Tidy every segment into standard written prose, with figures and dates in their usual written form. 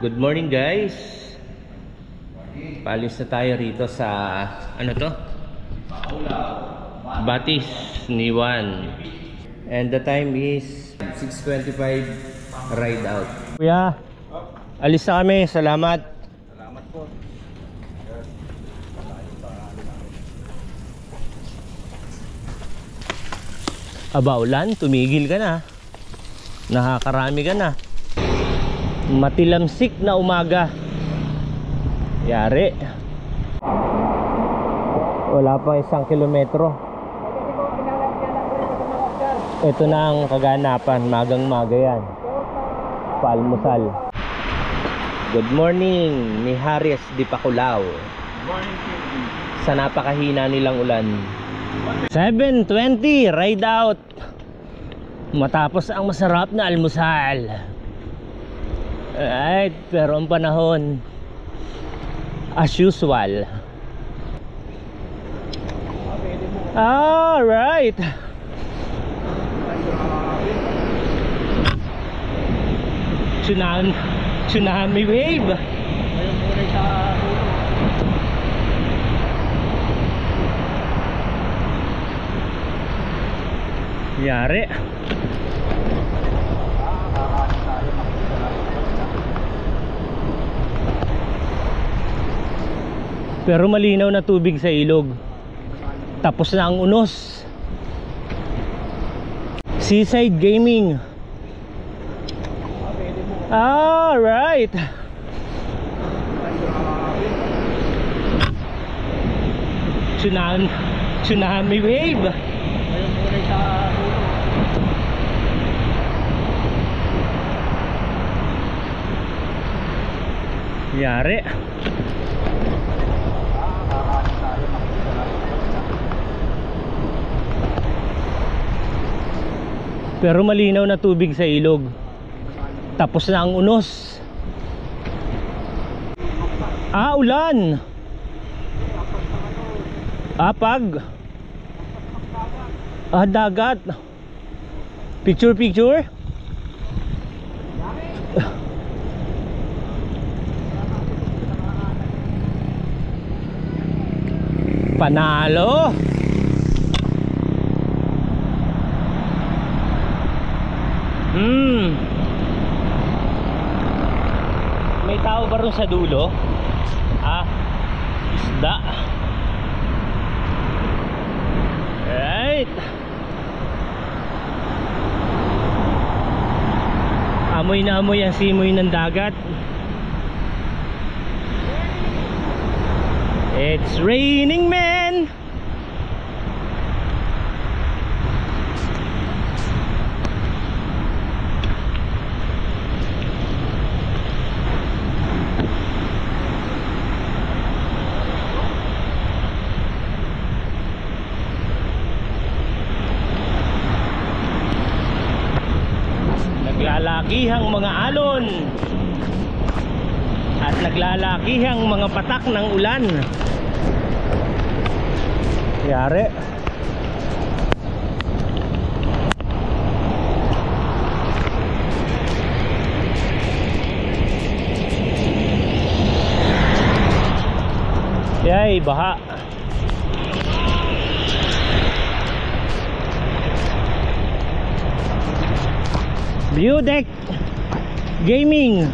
Good morning guys. Paalis na tayo rito sa ano to? Batis Niwan. And the time is 6:25 ride out. Kuya, alis na kami. Salamat. Salamat po. Aba ulan, tumigil ka na. Nakakarami ka na. Matilamsik na umaga. Yari. Wala pang 1 kilometro. Ito na ang kaganapan. Magang maga yan. Paalmusal. Good morning ni Haris Di Paculao. Morning. Sa napakahina nilang ulan. 7:20 ride out. Matapos ang masarap na almusal. Alright, pero ang panahon as usual. Alright. Tsunami wave. Yari. Pero malinaw na tubig sa ilog. Tapos na ang unos. Seaside Gaming. Alright. Tsunami wave. Yari. Pero malinaw na tubig sa ilog. Tapos na ang unos. Ulan. Dagat. Picture. Panalo. May tao ba rin sa dulo? Isda. Right. Amoy na amoy ang simoy ng dagat. It's raining men. Naglalakihang mga alon at naglalakihang mga patak ng ulan. Yari. Yay, baha. View Deck Gaming.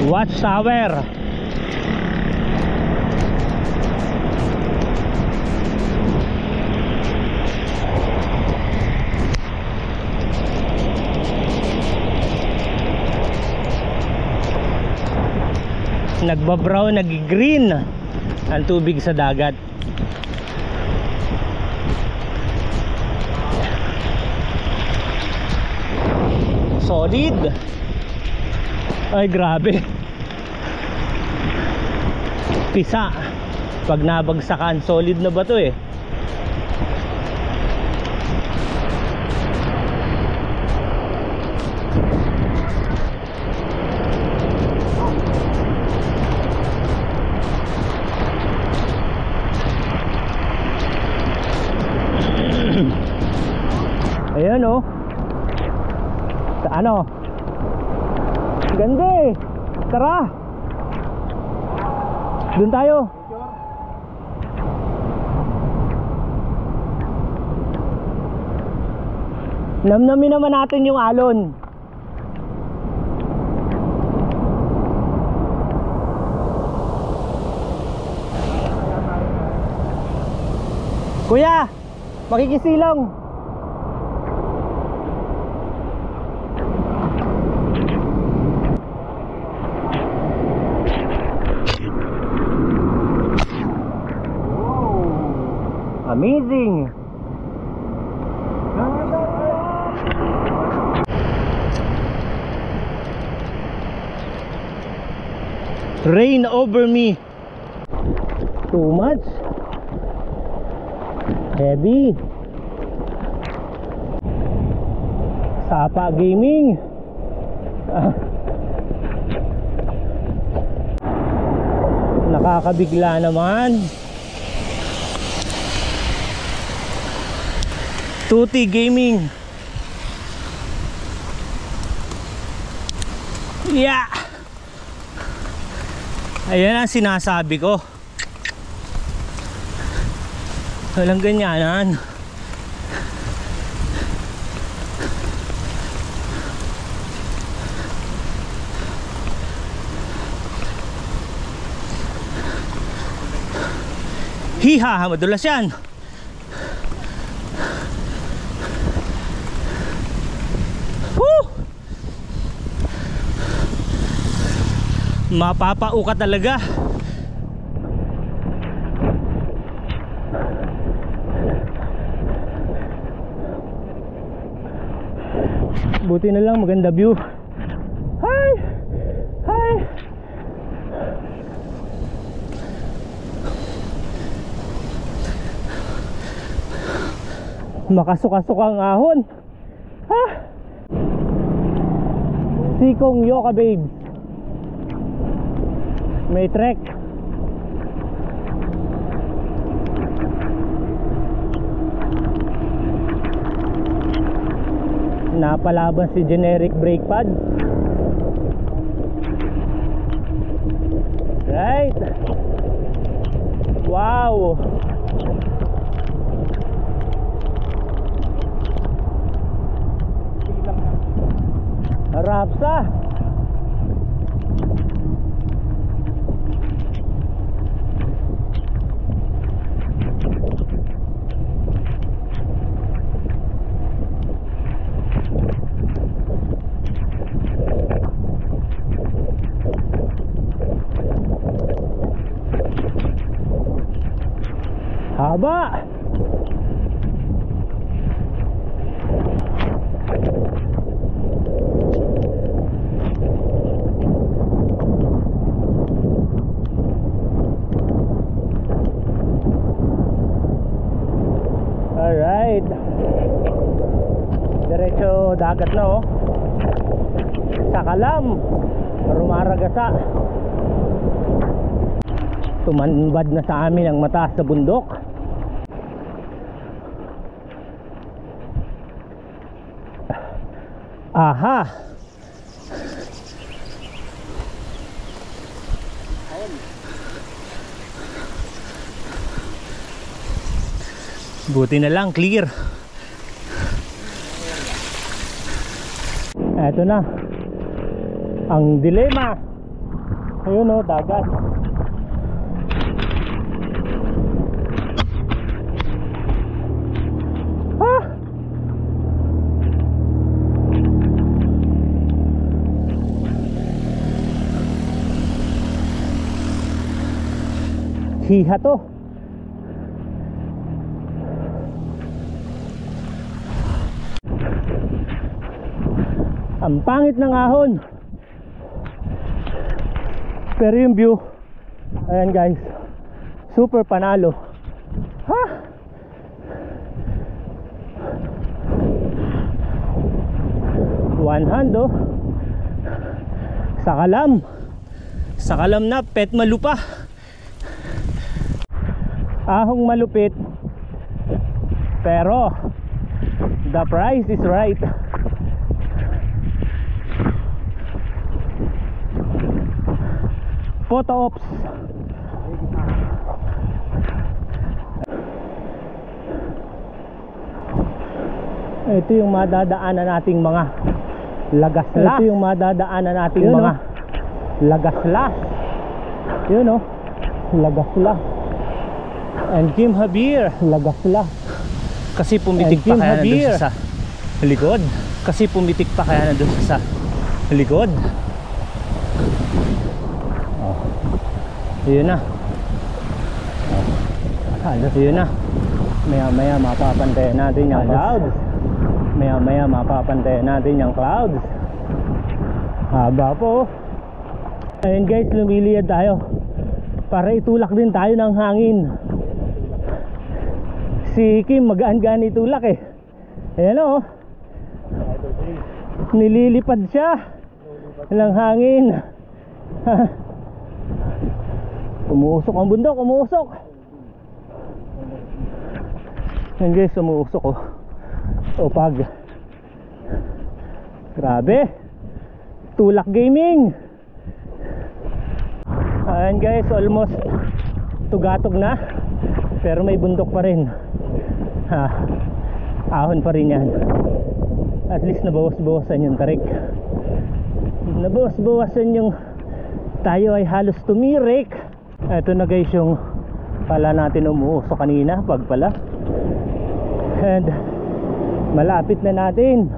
Watchtower. Nagbabrown, nag-green ang tubig sa dagat. Solid. Ay grabe. Pisa. Pag nabagsakan, solid na ba to eh. Ayan oh. Ano? Ganda eh. Tara. Doon tayo. Namnamin naman natin yung alon. Kuya, makikisilong. Amazing. Rain over me. Too much. Heavy. Sapa Gaming. Nakakabigla naman. Tuti Gaming. Yeah. Ayan ang sinasabi ko. Walang ganyanan. Hiha, madulas yan. Woo! Mapapauka talaga. Buti na lang maganda view. Hi! Hi! Makasukasuk ang ahon. Ha! Sikong Yoka Babes. May trek. Napalaban si generic brake pad. Right. Wow. Rapsa. Haba. Alright. Diretso dagat na oh. Sakalam. Rumaragasa. Tumanbad na sa amin ang mataas sa bundok. Aha. Buti na lang clear. Eto na ang dilema. Ayun oh, dagat. Hiha to. Ang pangit ng ahon. Pero yung view, ayan guys, super panalo. Ha? One hand oh. Sakalam. Sakalam na, pet malupa. Ahong malupit pero The price is right. Photo ops. Ito yung madadaanan nating mga lagaslas. Ito yung madadaanan nating mga lagaslas. Yun o, lagaslas. And Jim Javier, lagaslas. Kasi pumitik pa kaya nandun sa likod. Kasi pumitik pa kaya nandun sa likod. Oh. Yun na. Oh. Yun na. Maya maya mapapantayan natin yung clouds. Maya maya mapapantayan natin yung clouds. Haba po. Ayun guys, lumiliyad tayo para itulak din tayo ng hangin. Si Kim magaan-gaan itulak eh. Ayan o, nililipad siya ng hangin. Umuusok ang bundok, umuusok. Ayan guys, umuusok oh. O pag grabe, tulak gaming. Ayan guys, almost tugatog na, pero may bundok pa rin. Ahon pa rin yan. At least nabawas-bawasan yung tarik. Nabawas-bawasan yung tayo ay halos tumirik. Ito na guys yung pala natin umuusok kanina, pagpala. And malapit na natin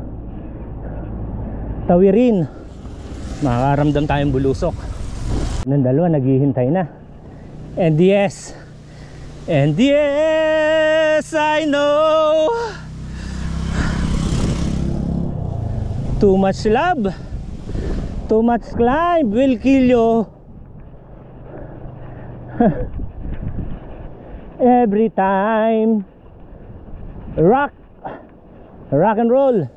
tawirin. Makakaramdam tayong bulusok. Nang dalawa naghihintay na. And yes, I know too much love, too much climb will kill you. Every time rock and roll.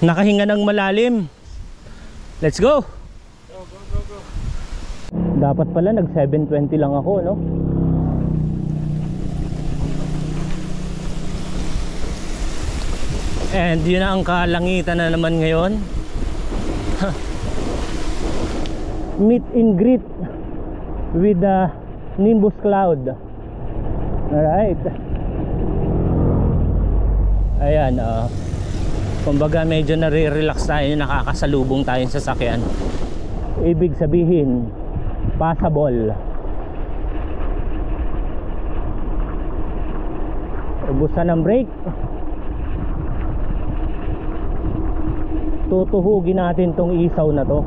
Nakahinga ng malalim. Let's go. Dapat pala nag 720 lang ako, no? And yun na ang kalangitan na naman ngayon. Meet and greet with the nimbus cloud. Alright. Ayan, kumbaga medyo nare-relax tayo, nakakasalubong tayong sasakyan. Ibig sabihin passable. Ubusan ng brake. Tutuhugin natin tong isaw na to.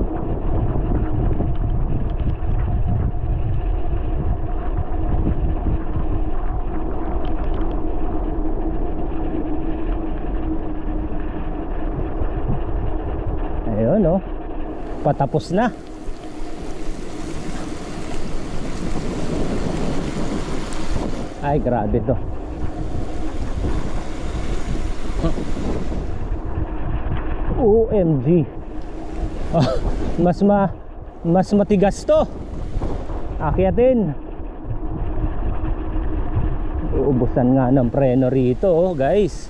Ayun oh, patapos na. Ay grabe to. OMG. Mas matigas to. Akyatin. Uubusan nga ng preno rito oh, guys.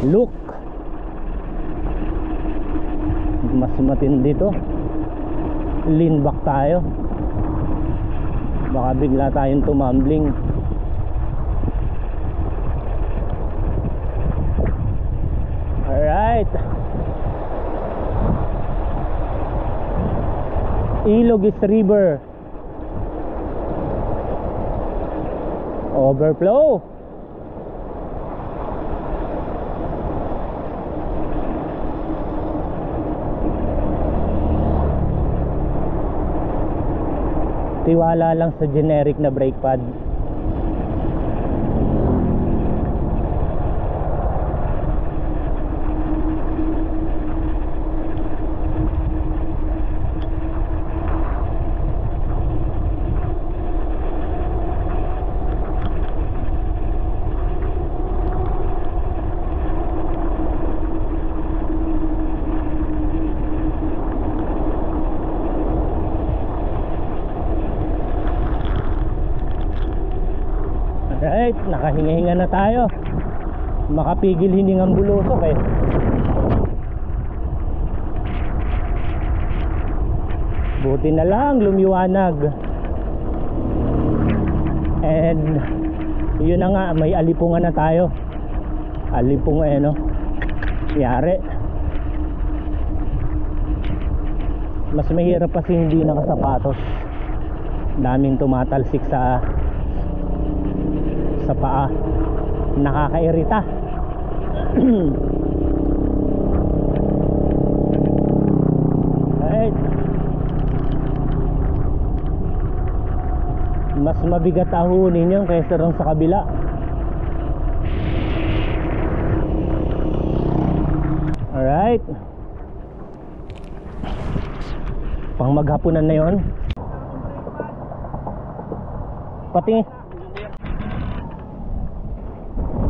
Look. Mas matindi to. Lean back tayo. Baka bigla tayong tumambling. Alright. Ilogis River overflow. Tiwala lang sa generic na brake pad. Right, nakahinga-hinga na tayo. Makapigil hiningang bulusok eh. Buti na lang lumiwanag. And yun na nga, may alipungan na tayo. Alipong eh no, yari. Mas mahirap kasi hindi nakasapatos. Daming tumatalsik sa paa. Nakakairita. Right. Mas mabigat ahunin yun kaysa rin sa kabila. Alright. Pang maghapunan na yun. Pati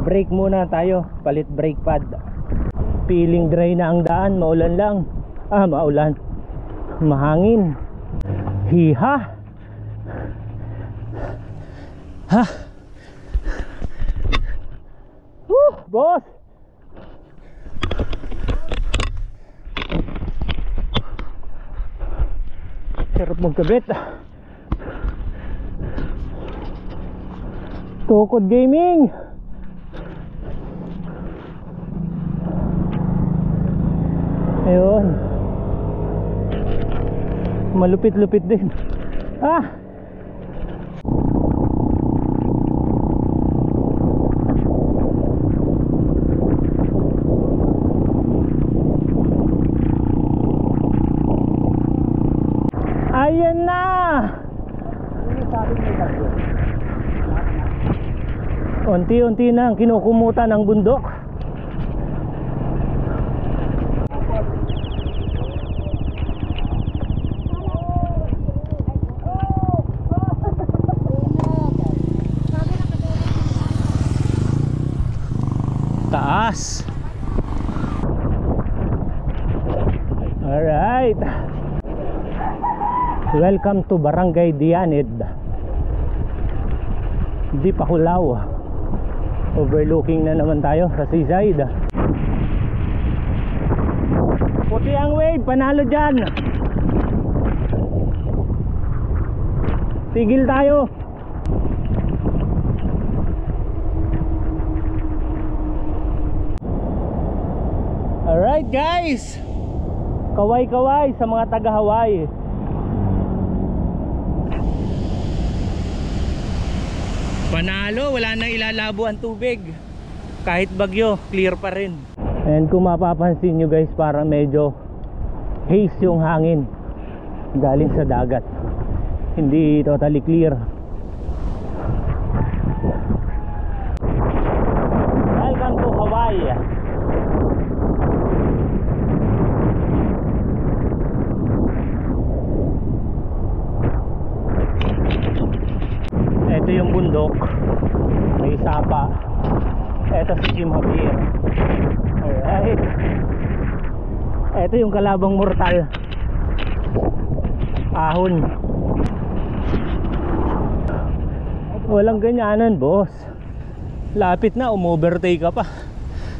brake muna tayo. Palit brake pad. Feeling dry na ang daan. Maulan lang. Maulan. Mahangin. Hiha. Ha? Boss! Sarap magkabit. Tukod Gaming. Ayun. Malupit-lupit din. Ayan na. Unti-unti na ang kinukumutan ng bundok. Taas. Alright. Welcome to Barangay Dianid, Di Pakulao. Overlooking na naman tayo sa seaside. Puti ang wave, panalo dyan. Tigil tayo. Alright guys, kaway-kaway sa mga taga Hawaii. Panalo, wala nang ilalabo ang tubig. Kahit bagyo, clear pa rin. And kung mapapansin nyo guys, parang medyo haze yung hangin galing sa dagat. Hindi totally clear. Welcome to Hawaii. Ito yung bundok, may sapa. Ito si Jim Javier. Alright. Ito yung kalabang mortal, ahon. Walang ganyanan boss. Lapit na, umovertake ka pa.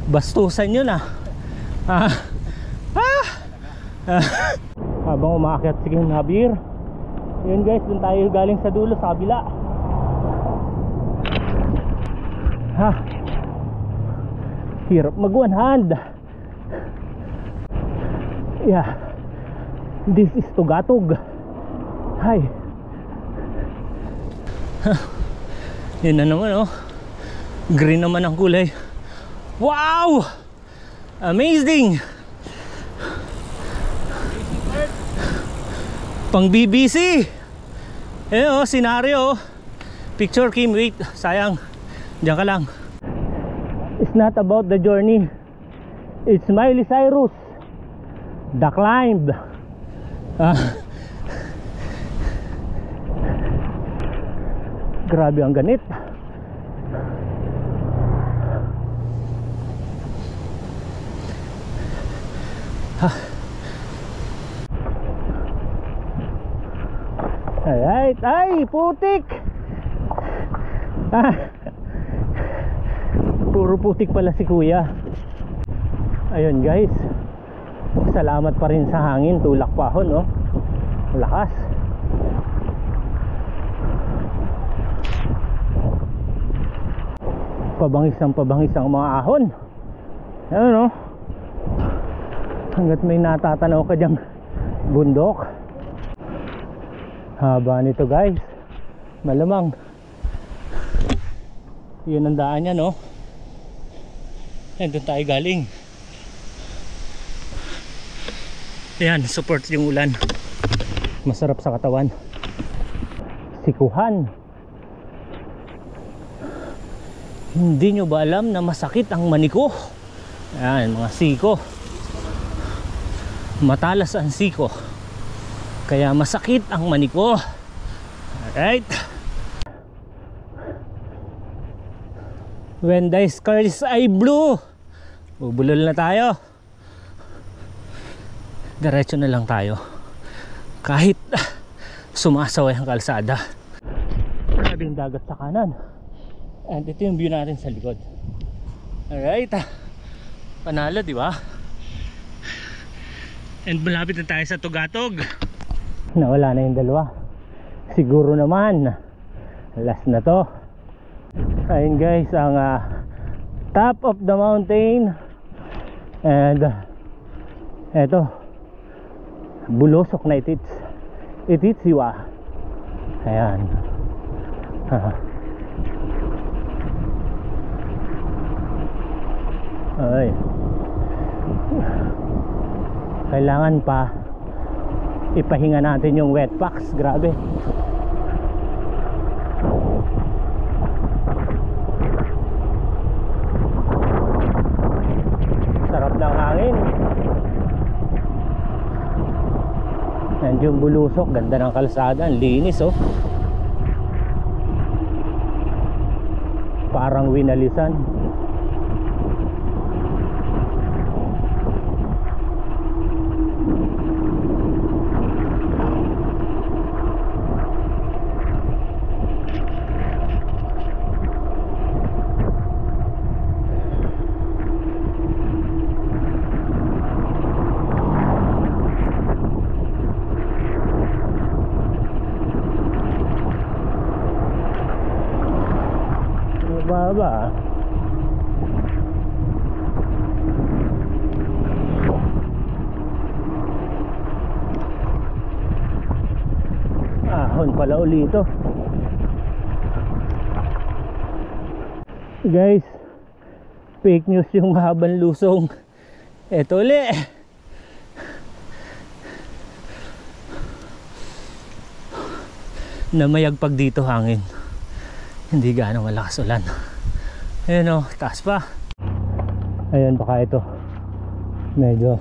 Bastusan yun Habang umaakyat si Jim Javier. Yun guys, dun tayo galing sa dulo, sa kabila. Hirap mag one hand. Yeah. This is Tugatog. Hi. Yan na naman green naman ang kulay. Wow! Amazing! Pang BBC. Scenario. Picture Kim, wait. Sayang. Diyan ka lang. It's not about the journey. It's Miley Cyrus. The Climb. Grabe ang ganit. Alright. Ay, putik. Puro putik pala si kuya. Ayun guys, salamat pa rin sa hangin. Tulak pa ahon, no? Lakas. Pabangis ang mga ahon. Ayun, no? Hanggat may natatanaw ka dyang bundok. Haba nito guys. Malamang yun ang daan niya, no? Yan, doon tayo galing. Ayan, support yung ulan. Masarap sa katawan. Sikuhan. Hindi nyo ba alam na masakit ang maniko? Ayan, mga siko. Matalas ang siko, kaya masakit ang maniko. Alright. When the skies ay blue, bubulol na tayo. Diretso na lang tayo kahit sumasaway ang kalsada. Grabing dagat sa kanan. And ito yung view natin sa likod. Alright. Panalo, di ba? And malapit na tayo sa Tugatog. Nawala na yung dalawa. Siguro naman last na to. Ayun guys, ang top of the mountain. And eto, bulusok na itits-iwa. Ayan. Ay, kailangan pa ipahinga natin yung wet packs. Grabe. Sarap ng hangin. And yung bulusok, ganda ng kalsada, ang linis, oh. Parang winalisan. Baba. Ahon pala uli ito. Guys, fake news yung mahabang lusong. Eto uli. Namayagpag dito hangin. Hindi gaano malakas ulan. Ayun, oh, taas pa. Ayun, baka ito medyo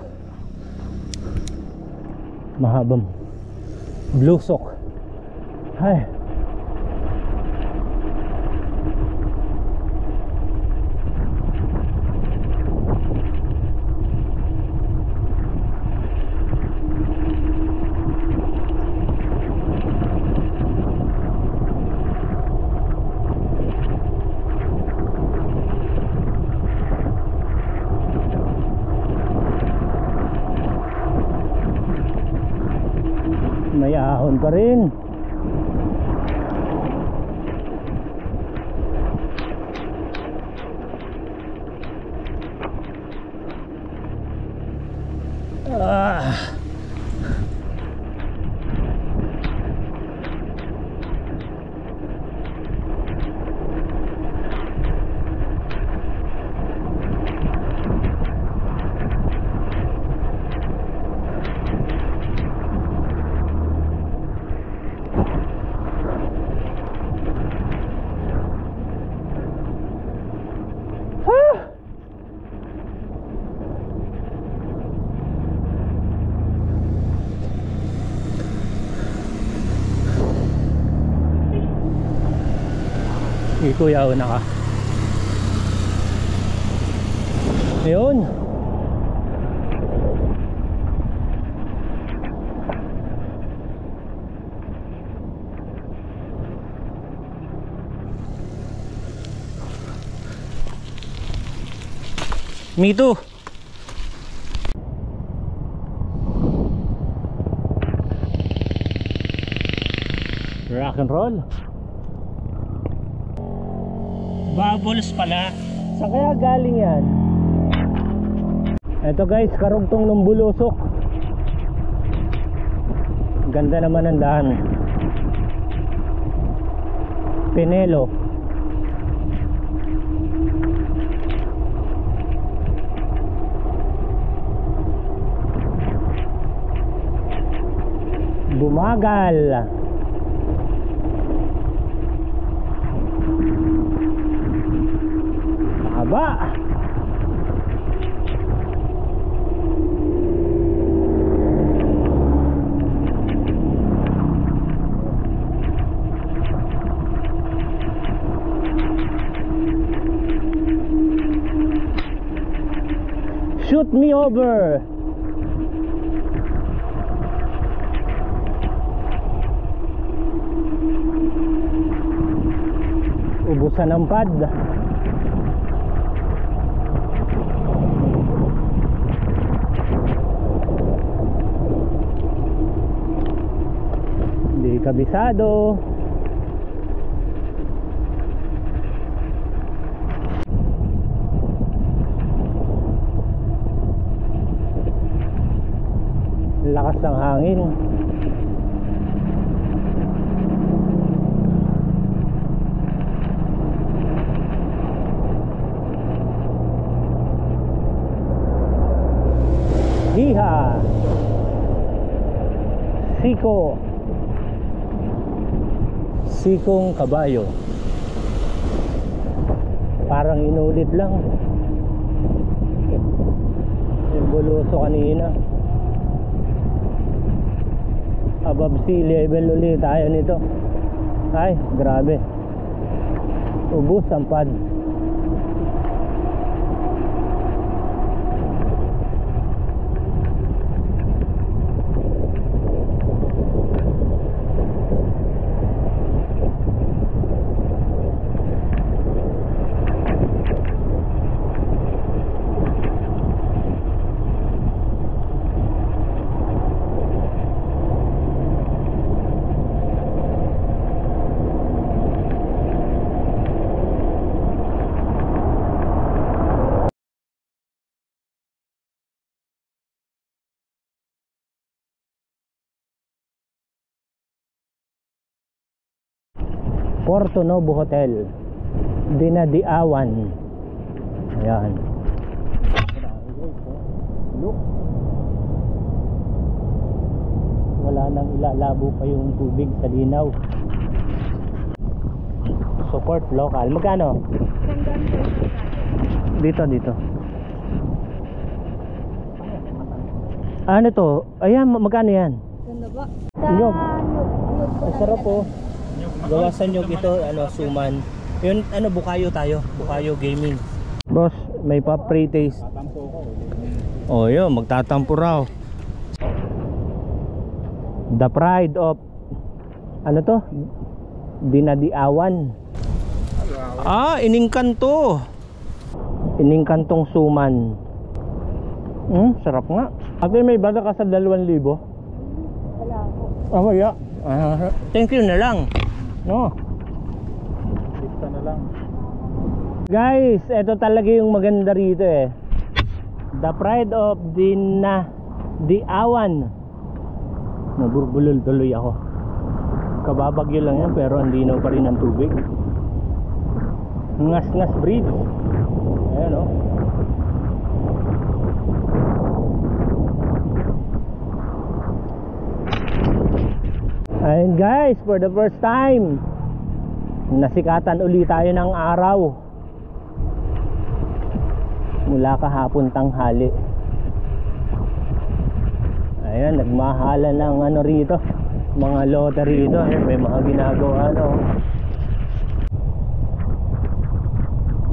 mahabang blusok. Ay, may ahon pa rin. Kuya, una ka. Ayun. Me too. Rock and roll. Bubbles pala. Saan kaya galing yan? Eto guys, karugtong ng Bulusok. Ganda naman ang daan. Pinelo. Bumagal. Haba. Shoot me over. Ubusan ng pad. Hindi kabisado. Lakas ng hangin. Hiha. Siko. Sikong kabayo. Parang inulit lang. Yung Bulusok kanina. Above sea level ulit tayo nito. Ay, grabe. Ubus ang pad. Porto Novo Hotel, Dinadiawan. Ayan. Look. Wala nang ilalabo pa yung tubig sa linaw. Support local. Magkano? Dito. Ano to? Ayan, magkano yan? Ganda ba? Nyog. Nyog. Sarap po. Gawa sa nyog ito, suman. Yun, bukayo tayo. Bukayo gaming. Boss, may pa pre-taste. Oh, yun, magtatampo raw. The pride of to? Dinadiawan. Iningkanto. Iningkantong suman. Sarap nga. Ate, may bala ka sa 2,000? Wala ako. Yeah. Thank you na lang. No. Lista na lang. Guys, ito talaga yung maganda rito eh. The pride of Dinadiawan. Naburbulol tuloy ako. Kababagyo lang yan pero andinaw pa rin ang tubig. Ngas-ngas bridge. Ayan o. Ayun guys, for the first time nasikatan uli tayo ng araw mula kahapon tanghali. Ayan, nagmahala ng rito, mga lote rito. Ayan, may mga ginagawa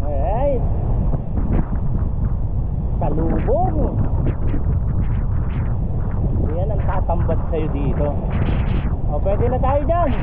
Alright, salubong. Yan ang tatambat sa'yo dito. O, pwede na tayo dyan.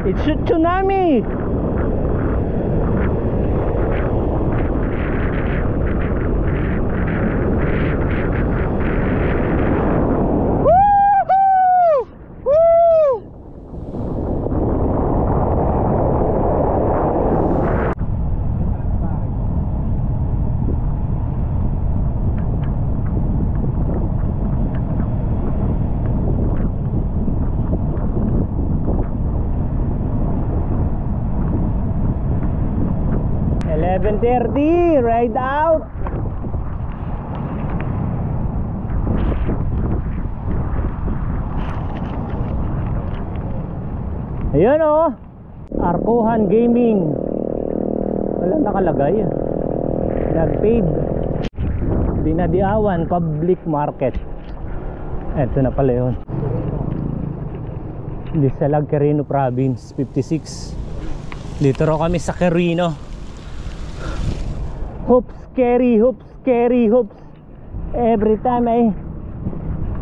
It's a tsunami! Woohoo! Woo! $11:30, ride out. Ayun oh, Arkuhan Gaming. Walang nakalagay. Nag-paid. Dinadiawan Public Market. Eto na pala yun. Disalag, Quirino Province, 56. Dito raw kami sa Quirino. Hoops, carry, hoops, carry, hoops. Every time ay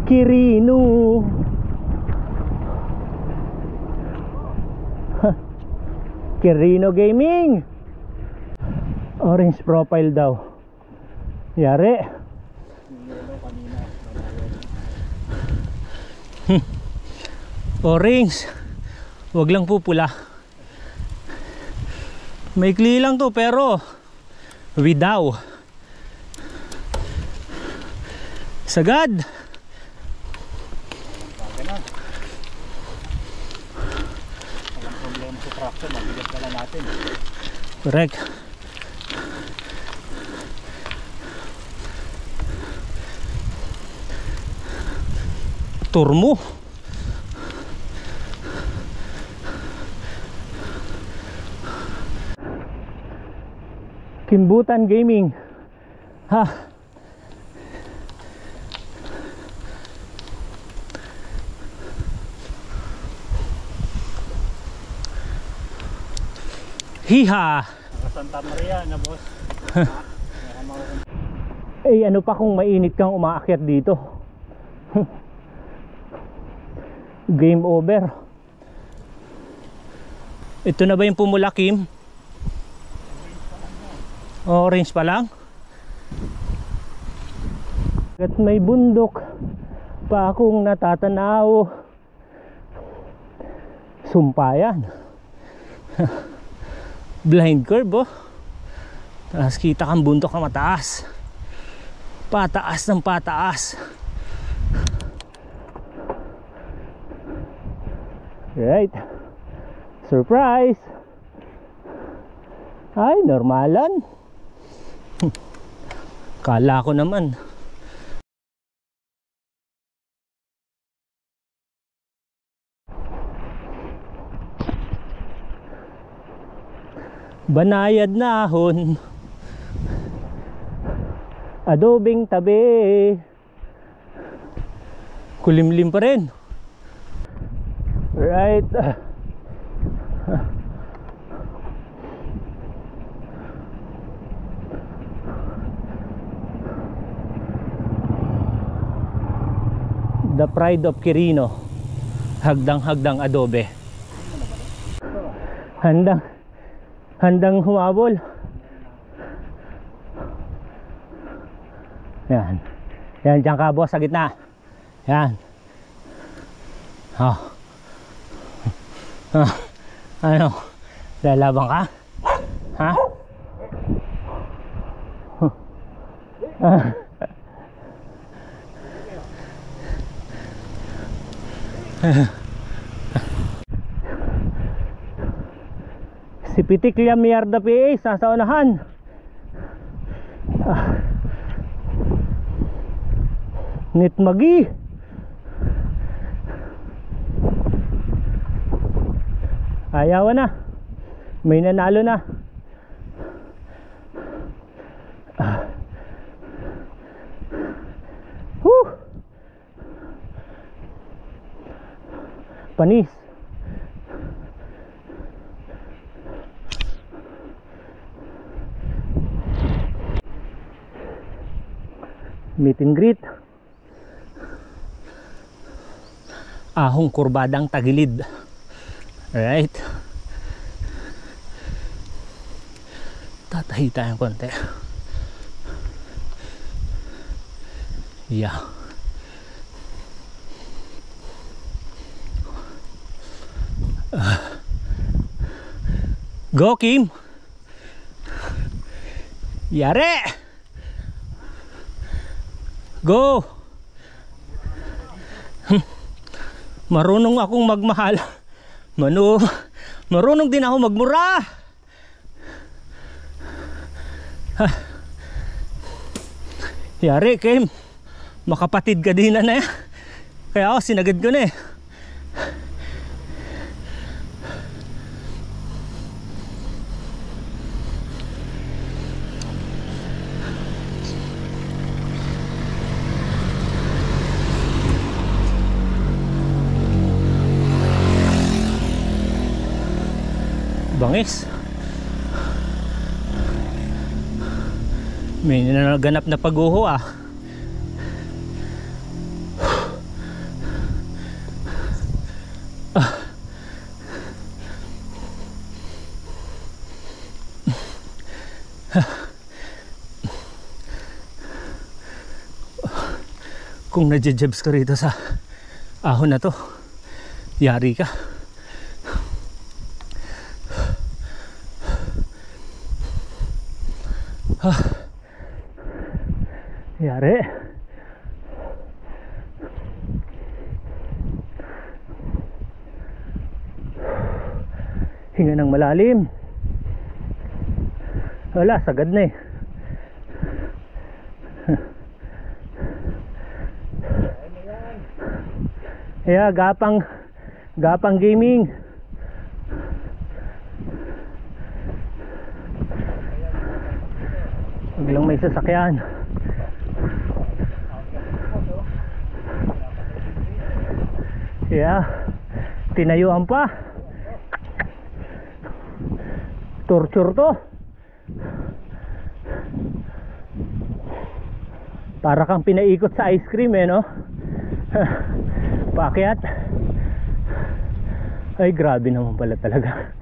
Quirino. Quirino Gaming. Orange profile daw. Yari. Orange. Wag lang po pula. Maikli lang to pero widaw. Sagad. Walang problema sa traction, mabigat na lang natin. Correct. Turmo. Kimbutan Gaming. Ha. Hiha. Santa Maria na boss. Eh ano pa kung mainit kang umaakyat dito? Game over. Ito na ba yung pumula, Kim? Orange pa lang? At may bundok pa akong natatanaw. Sumpayan. Blind curve oh. Tapos kita kang bundok na mataas. Pataas ng pataas. Right. Surprise. Ay, normalan. Kala ko naman. Banayad na ahon. Adobeng tabi. Kulimlim pa rin. Right. The pride of Quirino. Hagdang-hagdang adobe. Handang humabol. Yan. Yan, dyan ka boss sa gitna. Yan. Oh. Ano? Lalabang ka? Ha? Si Pitik Liam Miyarda PA nasa unahan. Nitmagi. Ayaw na. May nanalo na. Panis. Meet and greet. Ahong kurbadang tagilid. Alright. Tatahi tayong konti. Yeah. Go Kim. Yare. Go. Marunong akong magmahal. Marunong din ako magmura. Yari Kim, makapatid ka din na eh. Kaya ako sinagad ko na eh. Bangis. May nanaganap na pag-uho ah. Kung nadjejebs ka rito sa ahon na to, yari ka. Yari. Hinga ng malalim. Wala, sagad na eh. Yeah, gapang gaming. Biglang may sasakyan. Yeah, tinayuan pa. Torture to. Para kang pinaikot sa ice cream eh, no? Paakyat. Ay, grabe naman pala talaga.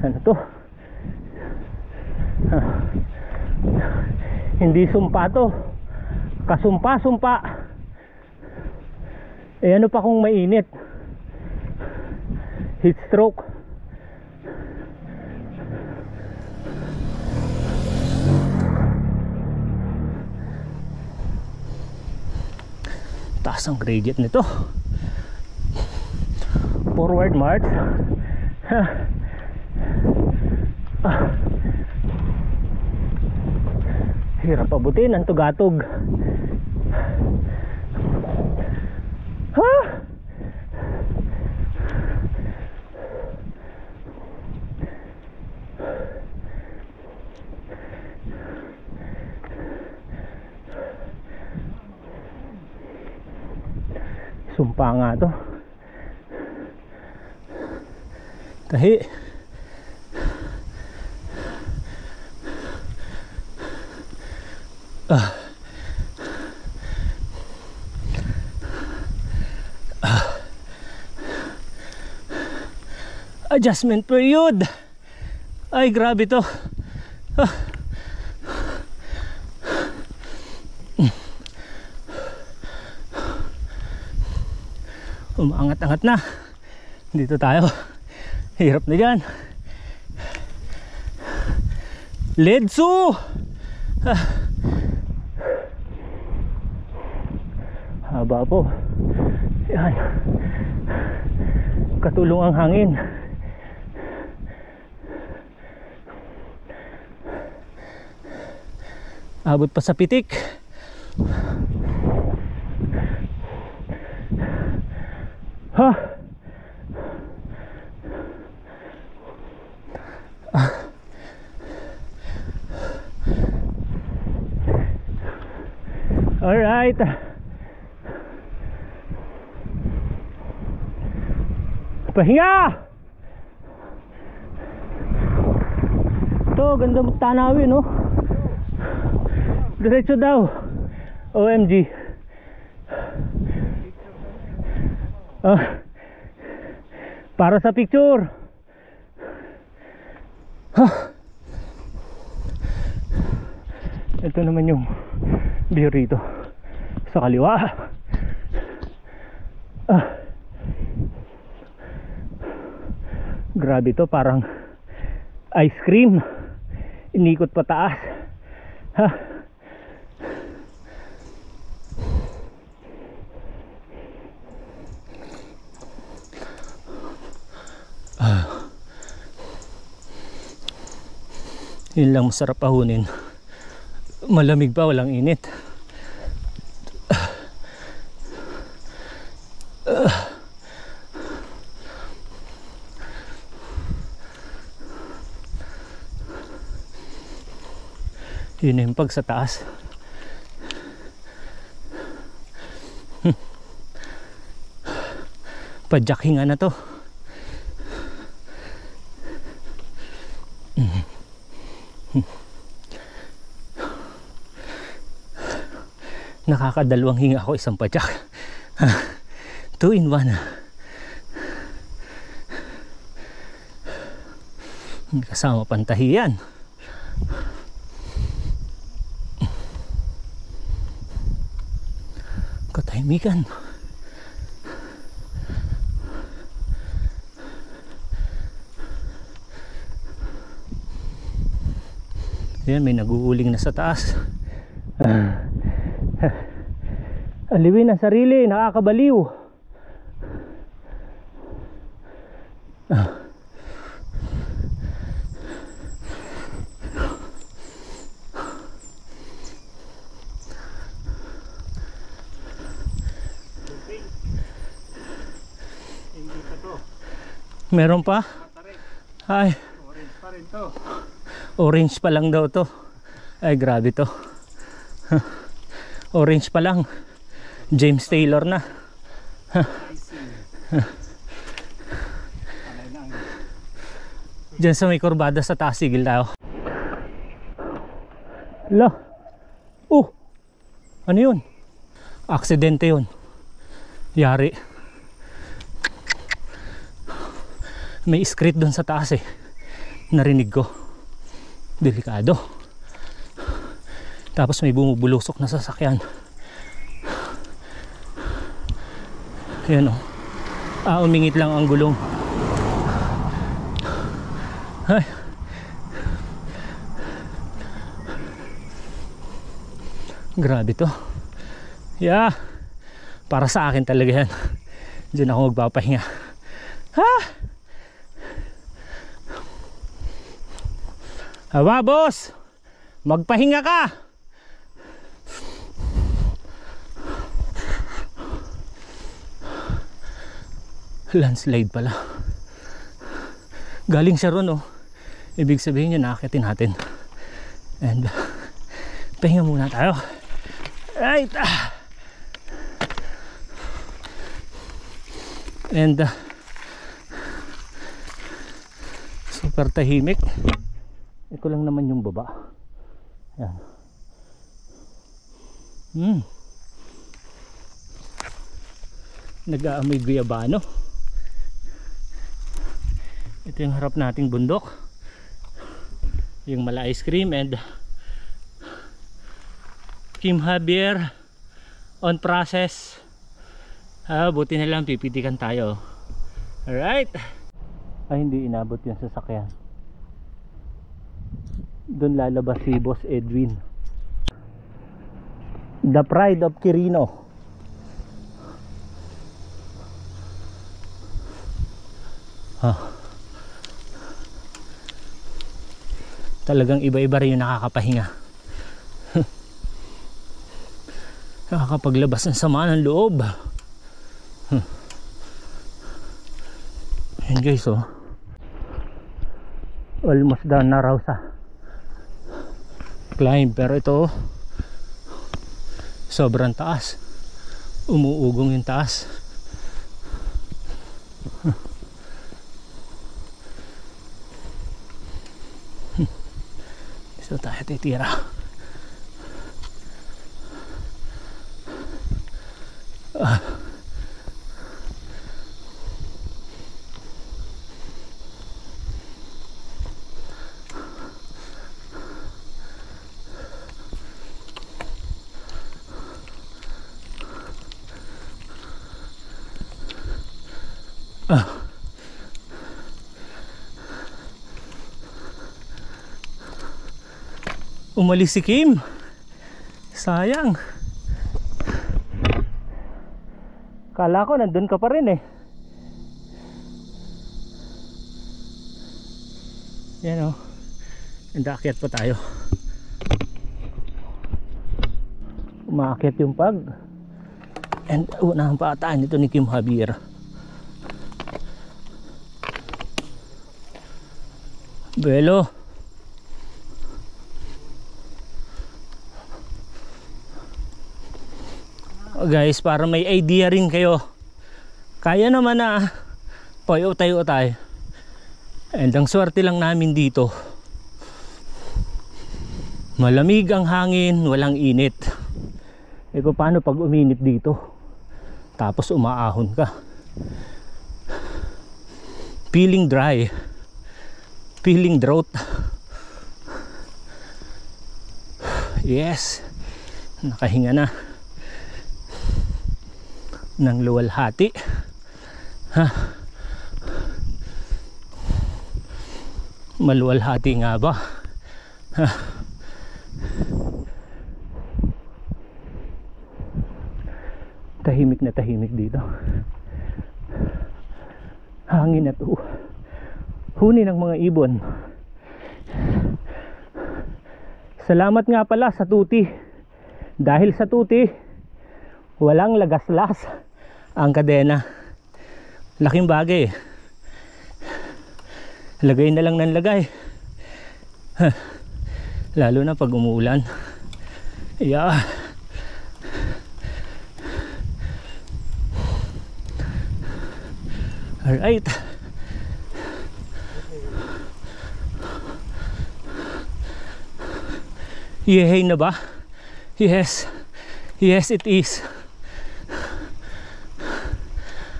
Ano to? Hindi sumpa to. Kasumpa-sumpa. Eh ano pa kung mainit? Heat stroke. Taas ang gradient nito. Forward march. Hirap abutin ang tugatog. Sumpa nga to. Tahi. Adjustment period. Ay, grabe to. Umaangat-angat na. Dito tayo. Hirap na dyan. Ledso. Haba po. Yan. Katulong ang hangin. Abot pa sa pitik. Ha? All right. Pahinga. To, ganda mo tanawin, no? Diretso daw. OMG. Para sa picture. Ito naman yung view rito sa kaliwa. Grabe to, parang ice cream. Inikot pa taas. Ha? Yun lang masarap ahunin. Malamig pa, walang init. Yun yung pag sa taas. Padyaking na to. Nakakadalawang hinga ako isang padyak. 2 in 1. Kasama pantahiyan. Katahimikan. Ayan, may naguuling na sa taas. Aliwin ang sarili, nakakabaliw. Hindi pa to. Meron pa? Ay, Orange pa rin to. orange pa lang daw to. Ay, grabe to. Orange pa lang. James Taylor na. Diyan sa may kurbada sa taas, sigil tayo. Ala. Ano yun? Aksidente yun. Yari. May iskrit doon sa taas eh. Narinig ko. Delikado. Tapos may bumubulusok na sasakyan. Ayan o. Umingit lang ang gulong. Ay. Grabe to. Yeah. Para sa akin talaga yan. Diyan ako magpapahinga. Ha? Aba boss, magpahinga ka. Landslide pala. Galing siya ron oh. Ibig sabihin niya naakitin natin. And pahinga muna tayo. Right. And super tahimik. Ito lang naman yung baba. Yan. Nag-aamoy guyabano. Ito yung harap nating bundok. Yung mala ice cream and Kim Javier on process. Buti na lang pipitikan tayo. Alright. Ay, hindi inabot yung sasakyan. Doon lalabas si Boss Edwin. The Pride of Quirino. Talagang iba-iba rin yung nakakapahinga. Nakakapaglabas ng sama ng loob. Ayan guys oh. Almost done na raw sa climb, pero ito sobrang taas. Umuugong yung taas. So tayo titira. Umalis si Kim. Sayang. Kala ko nandun ka pa rin eh. Yan o. Nandaakyat pa tayo. Umaakyat yung pag. And unang pataan ito ni Kim Javier. Belo. Guys, para may idea rin kayo, kaya naman na tayo. And ang swerte lang namin dito, malamig ang hangin, walang init. E paano pag uminit dito tapos umaahon ka? Feeling dry, feeling drought. Yes, nakahinga na ng luwalhati. Ha? Maluwalhati nga ba? Ha? Tahimik na tahimik dito. Hangin at huni ng mga ibon. Salamat nga pala sa tuti. Dahil sa tuti, walang lagaslas ang kadena. Laking bagay. Lagay na lang ng lagay. Lalo na pag umuulan. Yeah. Alright. Yehey na ba? Yes. Yes, it is.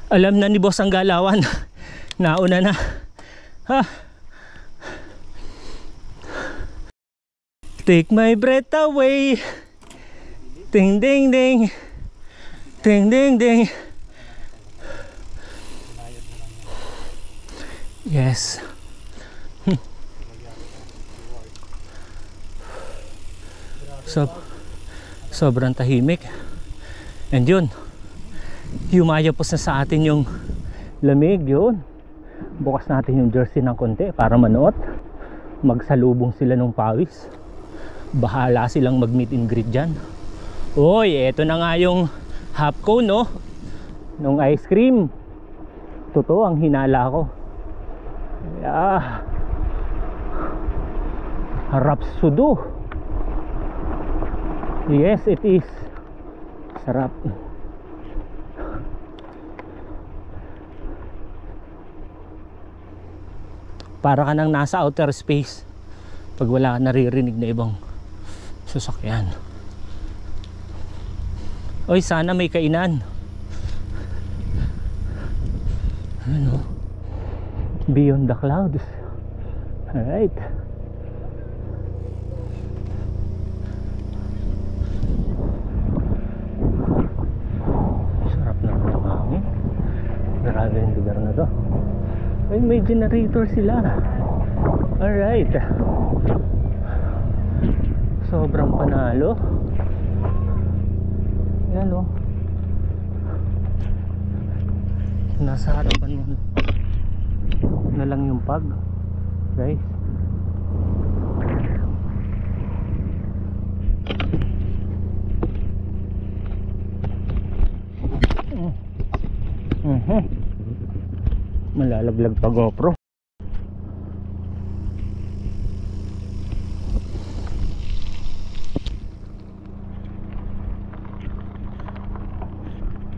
Alam na ni boss ang galawan. Nauna na. Ha? Take my breath away. Ding ding ding. Ding ding ding. Yes. Sobrang tahimik. And yun, yumayapos na sa atin yung lamig. Yun, bukas natin yung jersey ng konti para manuot. Magsalubong sila ng pawis. Bahala silang mag meet and greet dyan. Oy, eto na nga yung half cone, no? Nung ice cream. Totoo, ang hinala ko. Yeah. Harap sudo. Yes, it is. Sarap. Para ka nang nasa outer space pag wala ka naririnig na ibang sasakyan. Oy, sana may kainan. Ano? Beyond the clouds. Alright. Sarap na ng hangin. Grabe yung lugar na to. Ay, may generator sila. Alright. Sobrang panalo. Yan o. Nasa harapan mo na lang yung pag, guys. Malalaglag pa GoPro.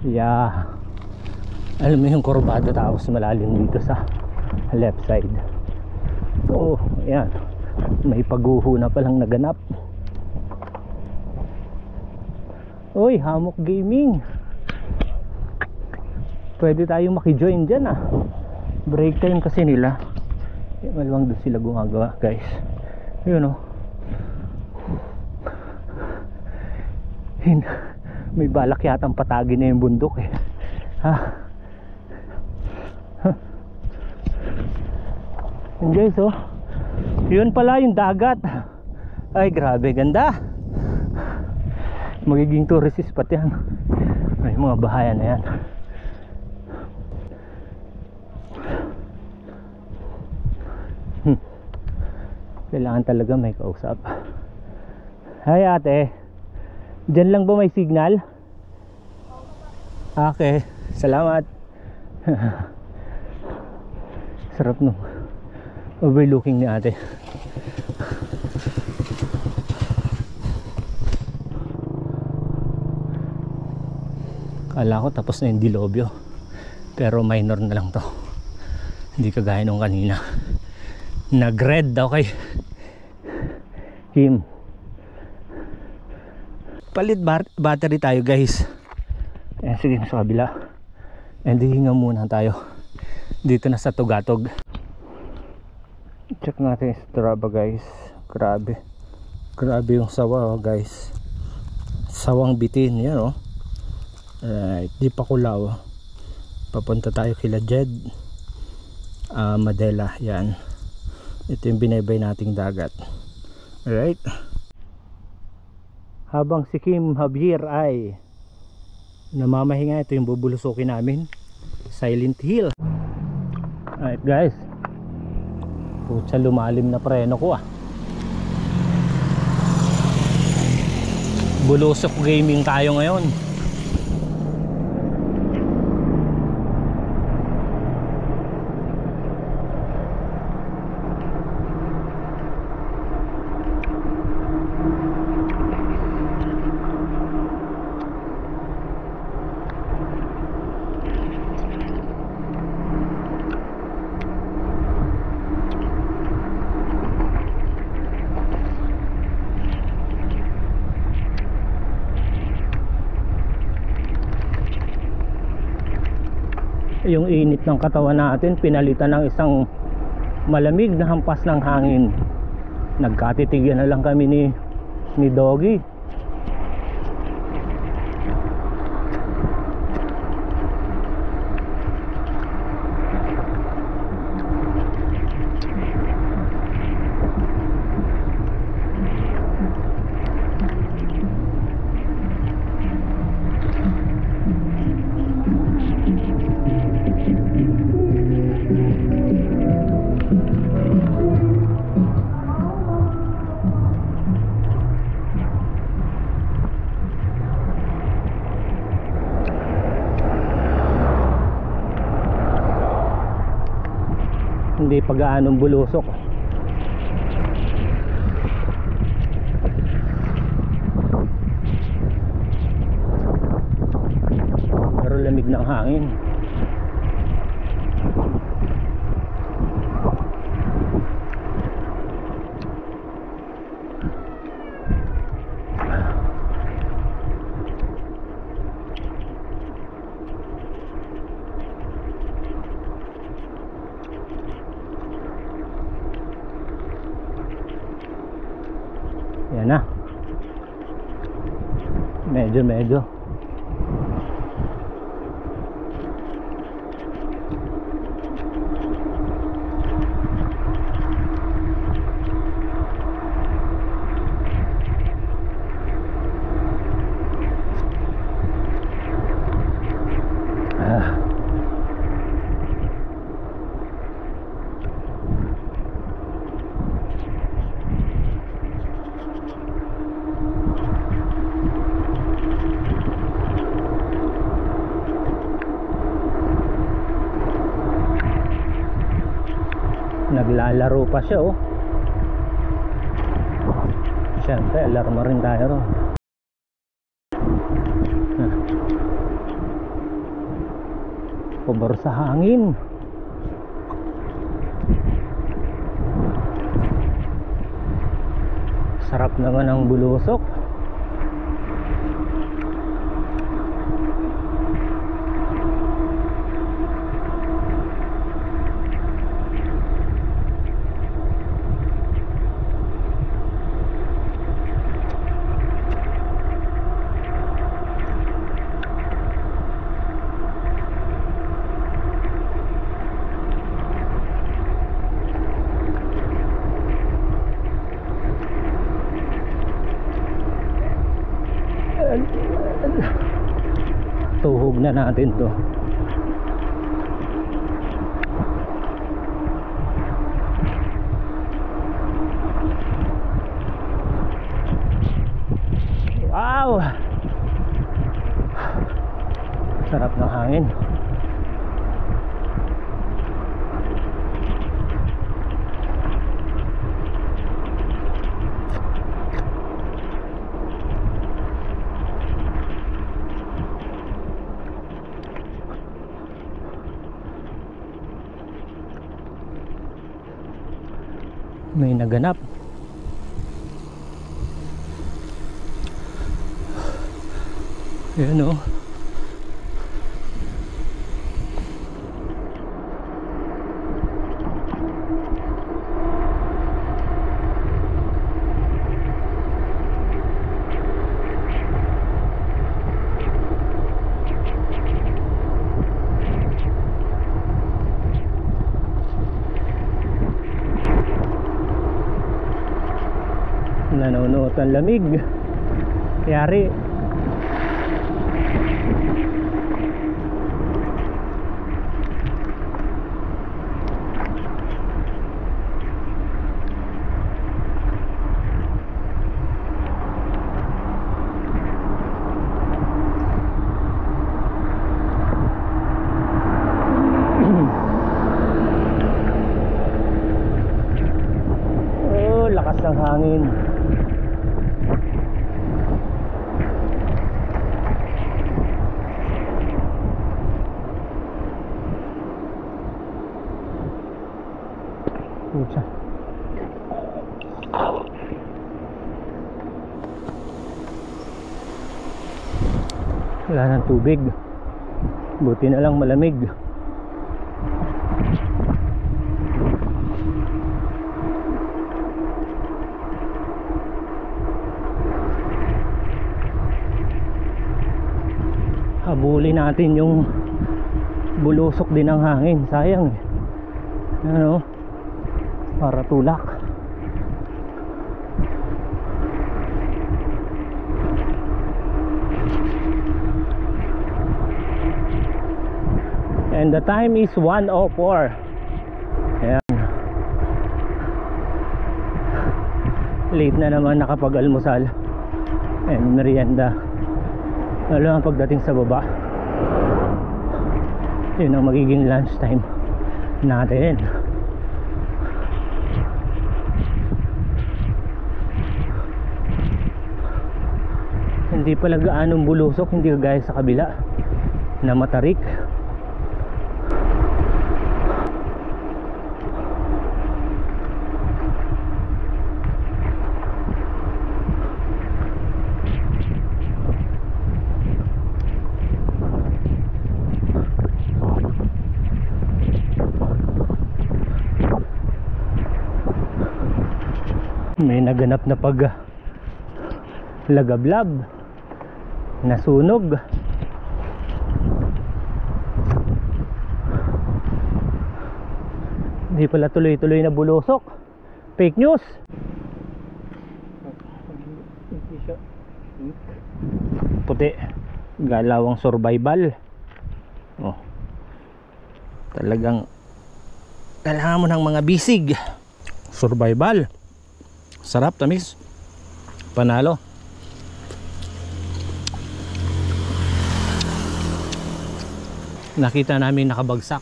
Yeah. Alam mo yung kurbada tapos malalim dito sa left side. Oh, ayan. May paguho na palang naganap. Uy, Hammock Gaming. Pwede tayong maki-join dyan ah. Break time kasi nila. Maluwang doon sila gumagawa, guys. Yun oh. May balak yatang patagin na yung bundok eh. Ha? Yun guys oh. Yun pala yung dagat. Ay, grabe, ganda. Magiging tourist spot yan. Ay, mga bahayan na yan. Kailangan talaga may kausap. Hi ate, dyan lang ba may signal? Okay, salamat. Sarap no overlooking ni ate. Kala ko tapos na yung Dilobyo, pero minor na lang to. Hindi kagaya nung kanina. Nag-red daw kay Kim. Palit battery tayo guys. Ayan, sige sa kabila. And hinga muna tayo dito na sa Tugatog. Check natin yung Strava guys. Grabe. Grabe yung sawa guys. Sawang bitin. Yan oh. Alright, di pa Kulaw. Papunta tayo kila Jed, Madela. Yan. Ito yung binaybay nating dagat. Alright. Habang si Kim Javier ay namamahinga, ito yung bubulusukin namin, Silent Hill. Alright guys, putsa lumalim na preno ko ah. Bulusok gaming tayo ngayon. Yung init ng katawan natin pinalitan ng isang malamig na hampas ng hangin. Nagkatitigyan na lang kami ni Doggy. Hindi pa gaanong bulusok. Pero lamig ng hangin. Yan na. Medyo naglalaro pa siya oh. Siyempre alarma rin tayo ron. Pabor sa hangin. Sarap naman ang bulusok. na natin to. Wow! Sarap ng hangin. May naganap. Ayan o. Nanonood ang lamig. Yari. Oh, lakas ng hangin. Pucha. Wala nang tubig. Buti na lang malamig. Habulin natin yung bulusok din ng hangin. Sayang eh. Ano? Para tulak. And the time is 1:04. Ayan. Late na naman nakapag-almusal and merienda. Lalo ang pagdating sa baba, yun ang magiging lunch time natin. Hindi pala gaanong bulusok, hindi kagaya sa kabila na matarik. May naganap na pag lagablab, nasunog. Hindi pala tuloy-tuloy na bulusok. Fake news. Puti. Galawang survival. Oh. Talagang kailangan mo ng mga bisig. Survival. Sarap, tamis. Panalo. Nakita namin nakabagsak.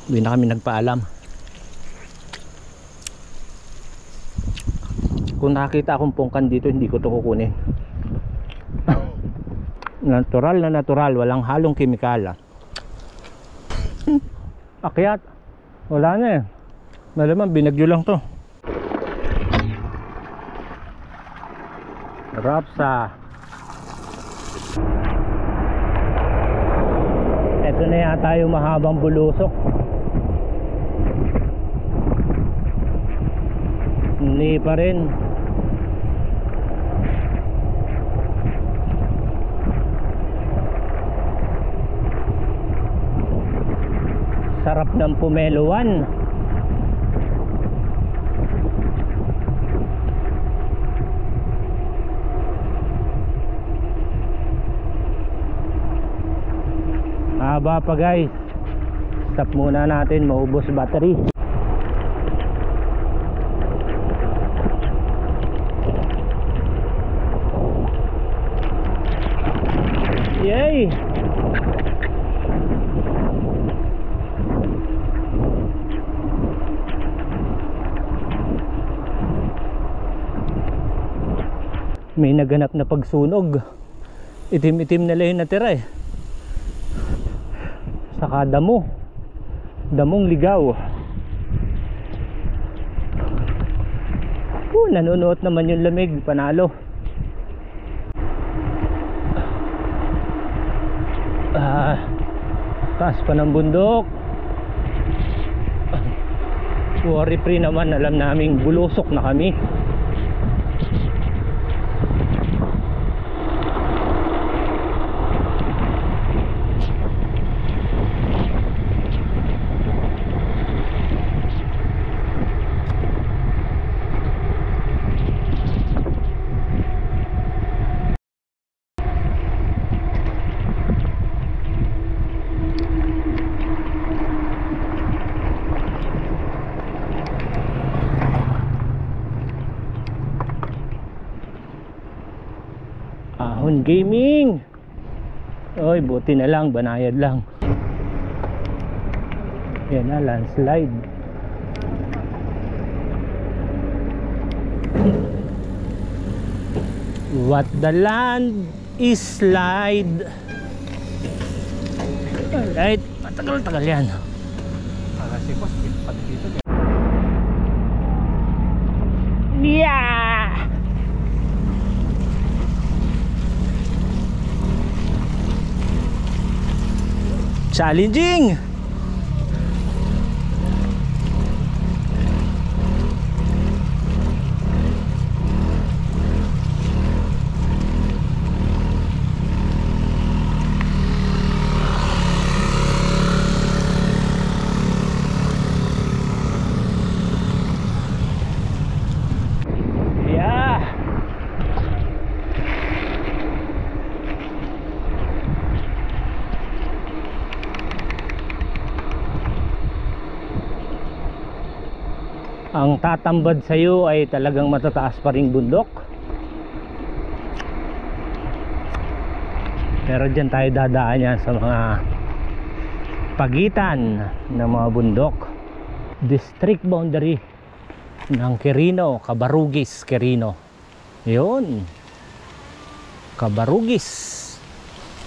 Hindi na kami nagpaalam. Kung nakita akong pungkan dito, hindi ko to kukunin. Natural na natural, walang halong kemikal. Akyat. Wala na eh. Malamang binagyo lang to. Rapsa. Ito na yata yung mahabang bulusok. Hindi pa rin. Sarap ng pumeluan. Mahaba pa guys. Stop muna natin, maubos battery. Yay! May naganap na pagsunog. Itim-itim na lang yung natira eh. Saka damo. Damong ligaw. Nanunuot naman yung lamig. Panalo. Taas pa ng bundok. Worry free naman. Alam naming bulusok na kami. Ahon Gaming. Oy, buti na lang, banayad lang. Yan na, landslide. What the land is slide. Alright, matagal-tagal yan. Kasi boss, pati dito. Yeah! Challenging! Ang tatambad sa iyo ay talagang matataas pa ring bundok. Pero dyan tayo dadaan yan sa mga pagitan ng mga bundok. District boundary ng Quirino, Cabarugis, Quirino. Yun, Cabarugis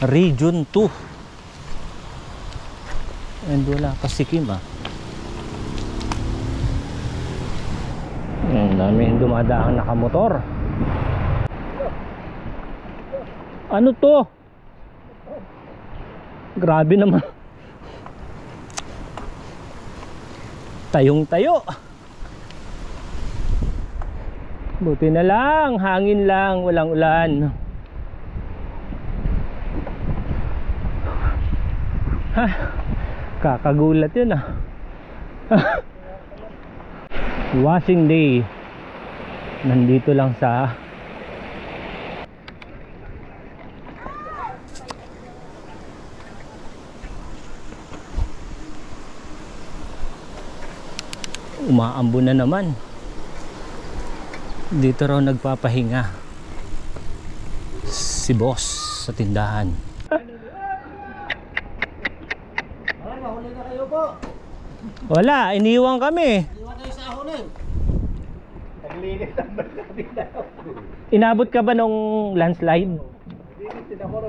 Region 2. And wala pa Sikkim ah. Ang daming dumadaang nakamotor. Ano to? Grabe naman. Tayong tayo. Buti na lang, hangin lang, walang ulan. Ha, kakagulat yun ah. Washing day. Nandito lang sa umaambo na naman. Dito raw nagpapahinga si boss sa tindahan. Mahuli na kayo po. Wala, iniwan kami. Iwan kayo sa ahonin. Naglinis ang barkadila. Inabot ka ba nung landslide?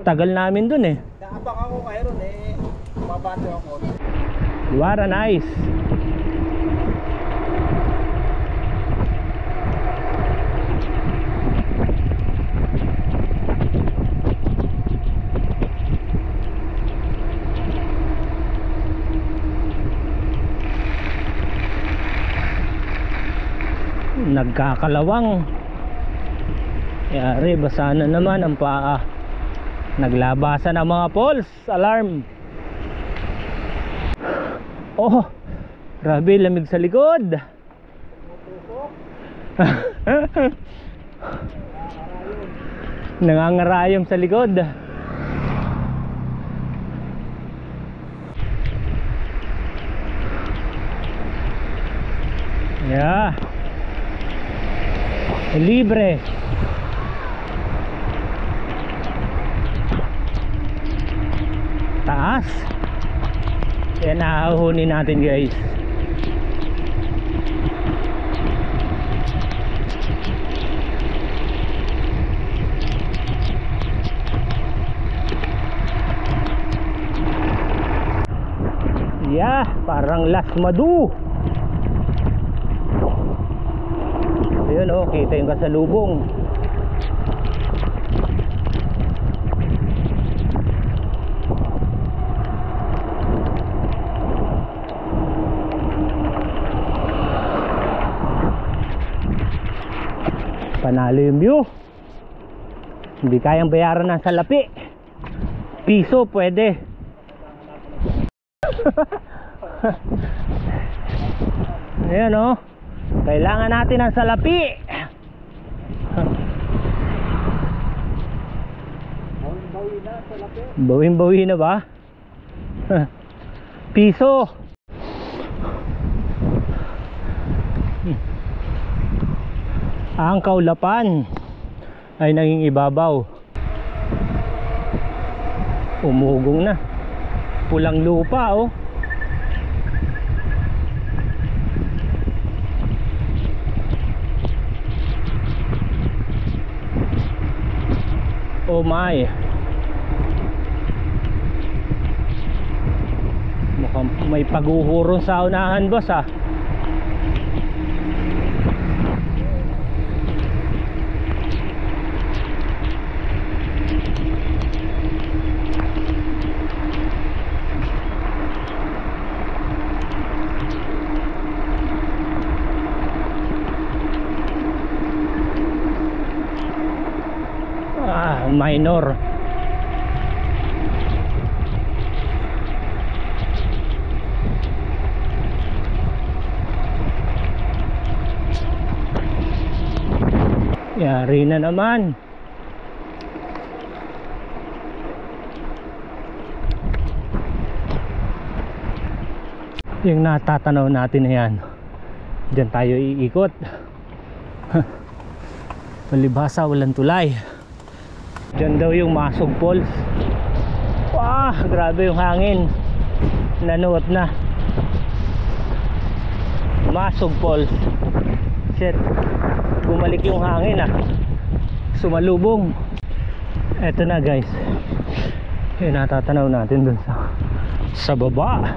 Tagal namin dun eh. Naabang ako kayo ron eh. Mabato ako. What a nice. Nagkakalawang. Yari, basa na naman ang paa. Naglabasan ang mga false alarm. Oh, grabe, lamig sa likod. Nangangarayom sa likod. Yeah. Libre. Taas. Yan nahahunin natin guys. Yeah, parang Las Madu. Ayun oh, kita yung kasalubong. Panalo yung view. Hindi kayang bayaran ng salapi. Piso pwede. Ayan o, kailangan natin ng salapi. Bawin-bawi na ba? Piso. Ang kaulapan ay naging ibabaw. Umugong na. Pulang lupa oh. Oh my. Mukhang may paguhurong sa unahan boss ah. Minor. Yari na naman. Yung natatanaw natin na yan, diyan tayo iikot. Palibhasa walang tulay. Diyan daw yung Masog Falls. Wah, grabe yung hangin. Nanuot na. Masog Falls. Shit. Bumalik yung hangin ah. Sumalubong. Eto na guys. Yung natatanaw natin dun sa baba.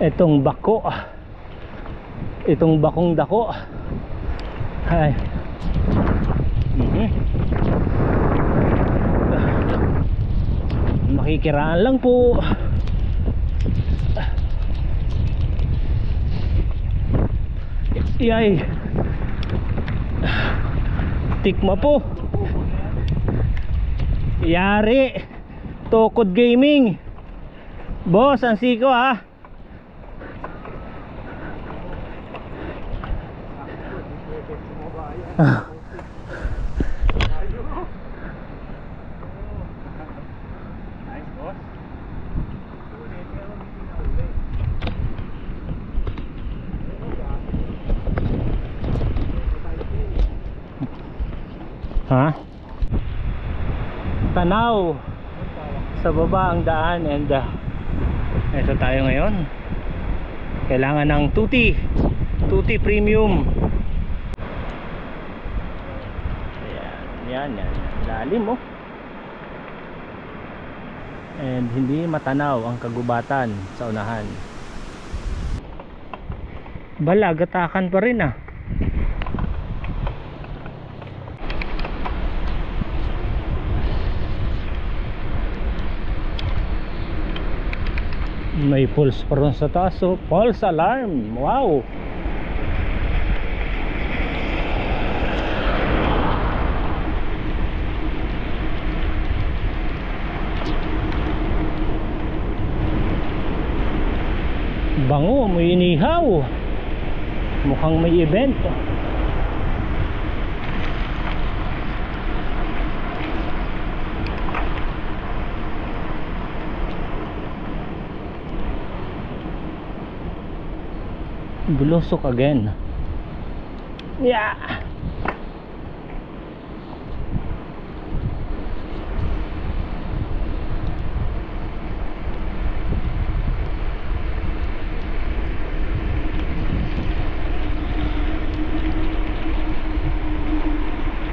Etong bako. Itong bakong dako. Ay. Makikiraan lang po. Yay. Tikma po. Yari. Tokod Gaming. Boss, ang siko ha. Ha? Tanaw sa baba ang daan and ito tayo ngayon. Kailangan ng tuti premium. Yan lalim oh. And hindi matanaw ang kagubatan sa unahan. Balagatakan pa rin ah. May pulse pa rin sa taas oh. Pulse alarm. Wow. Bango, may inihaw. Mukhang may event. Bulusok again. Yeah.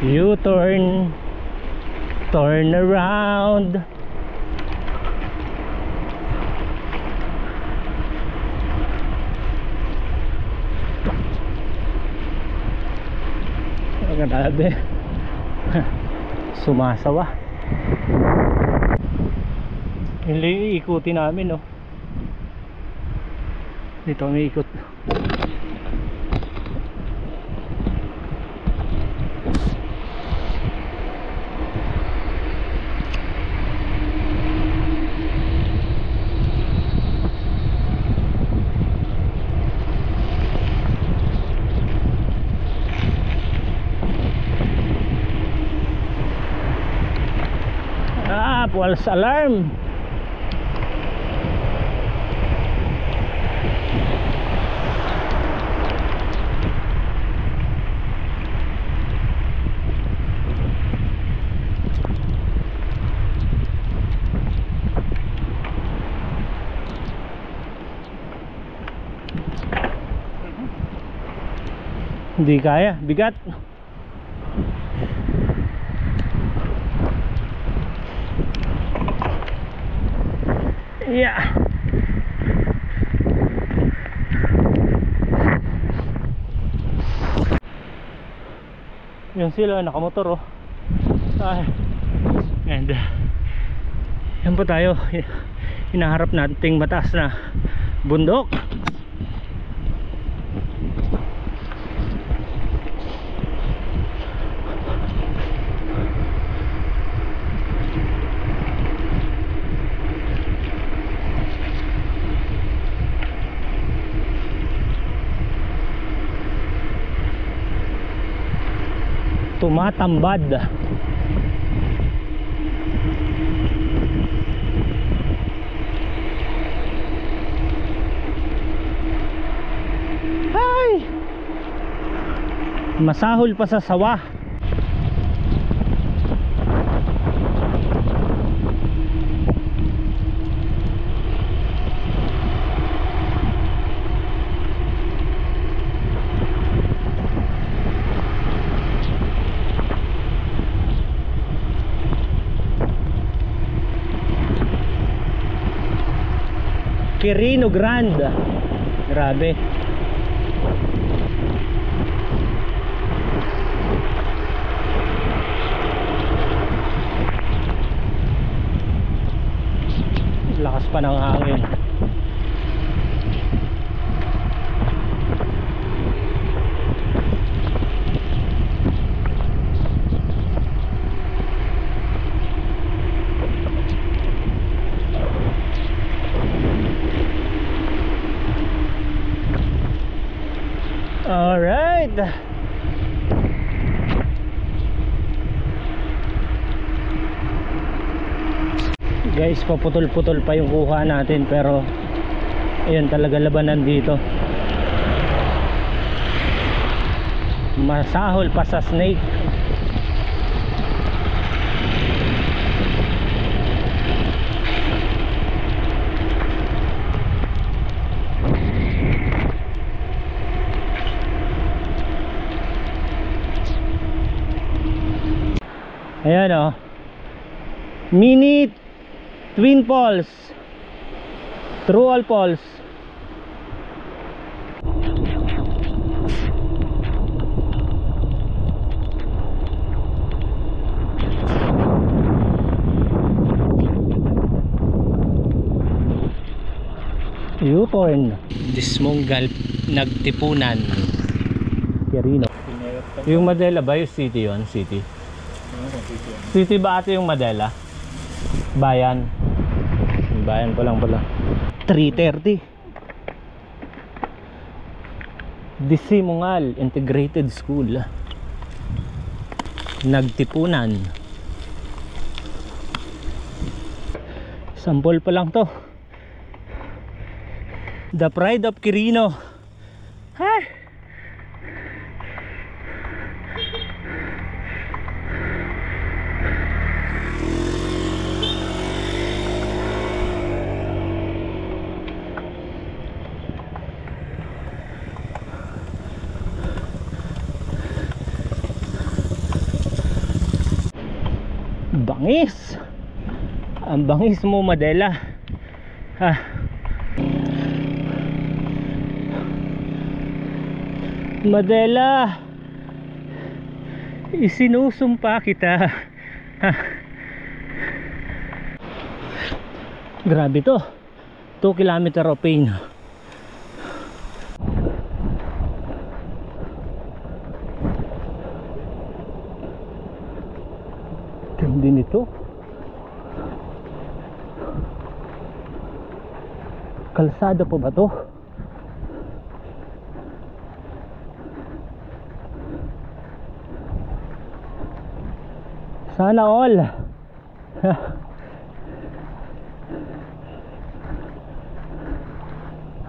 U-turn, turn around. Grabe. Sumasawa. Hindi ikutin namin, no. Dito kami ikot. False alarm. Hindi kaya, bigat. Yeah. Yan sila nakamotor, oh. Ay. And yan po tayo. Hinaharap nating mataas na bundok. Tumatambad. Ay! Masahol pa sa sawa. Quirino Grande. Grabe. Lakas pa ng hangin. Alright. Guys, paputol-putol pa yung kuha natin, pero ayun talaga labanan dito. Masahol pa sa snake. Ayan, oh. Mini twin poles, true all poles. U-turn. Dismonggal nagtipunan. Quirino. Yung Madela ba yung city yun? City? City ba ate yung Madela? Bayan. Bayan pa lang pala. 3:30. Disimungal Integrated School. Nagtipunan. Sampol pa lang to. The Pride of Quirino. Ay. Bangis. Ang bangis mo, Madela. Ha. Madela, isinusumpa kita. Ha. Grabe to. 2 kilometer of pain. Hindi nito. Kalsada pa ba to? Sana all.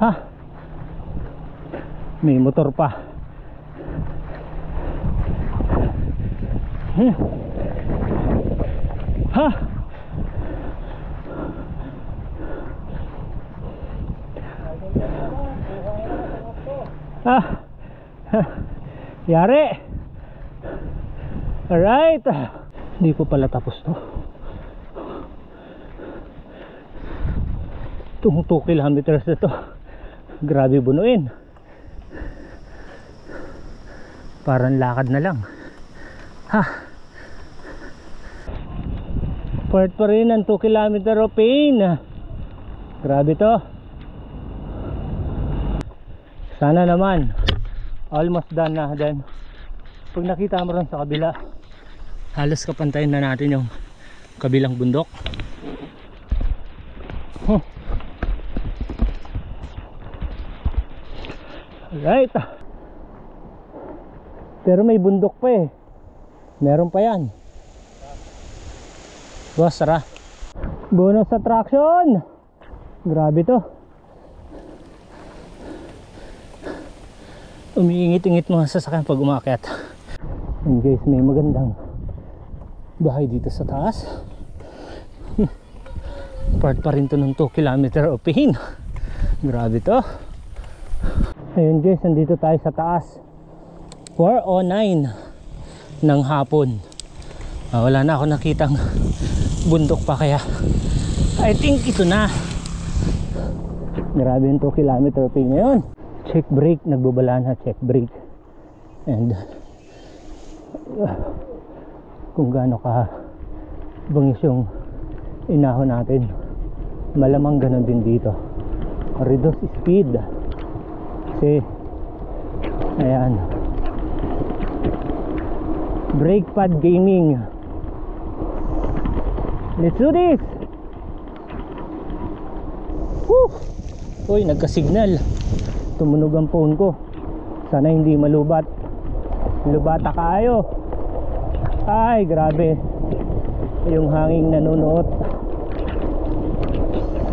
Ha? May motor pa. Ha? Ah. Yari. Alright. Hindi ko pala tapos to. Itong 2 kilometers na to, grabe bunuin. Parang lakad na lang. Ha. Part pa rin ang 2 kilometer of pain. Grabe to. Sana naman almost done na din. Pag nakita mo rin sa kabila, halos kapantayin na natin yung kabilang bundok. Alright. Pero may bundok pa eh. Meron pa yan. Boss, tara. Bonus attraction. Grabe to. Umiingit-ingit mga sasakyan pag umakyat. And guys, may magandang bahay dito sa taas. Part pa rin to ng 2 kilometer of pain. Grabe to. Ayun guys, nandito tayo sa taas. 4:09 ng hapon. Wala na ako nakitang bundok pa, kaya I think ito na. Grabe yung 2 kilometer of pain ngayon. Check brake, nagbabala na check brake. And kung gaano ka bangis yung inahon natin, malamang ganun din dito. Reduce speed kasi ayan, brake pad gaming. Let's do this. Woo! Uy, nagka-signal. Tumunog ang phone ko. Sana hindi malubat. Lubata kayo. Ay, grabe. Yung hangin nanunuot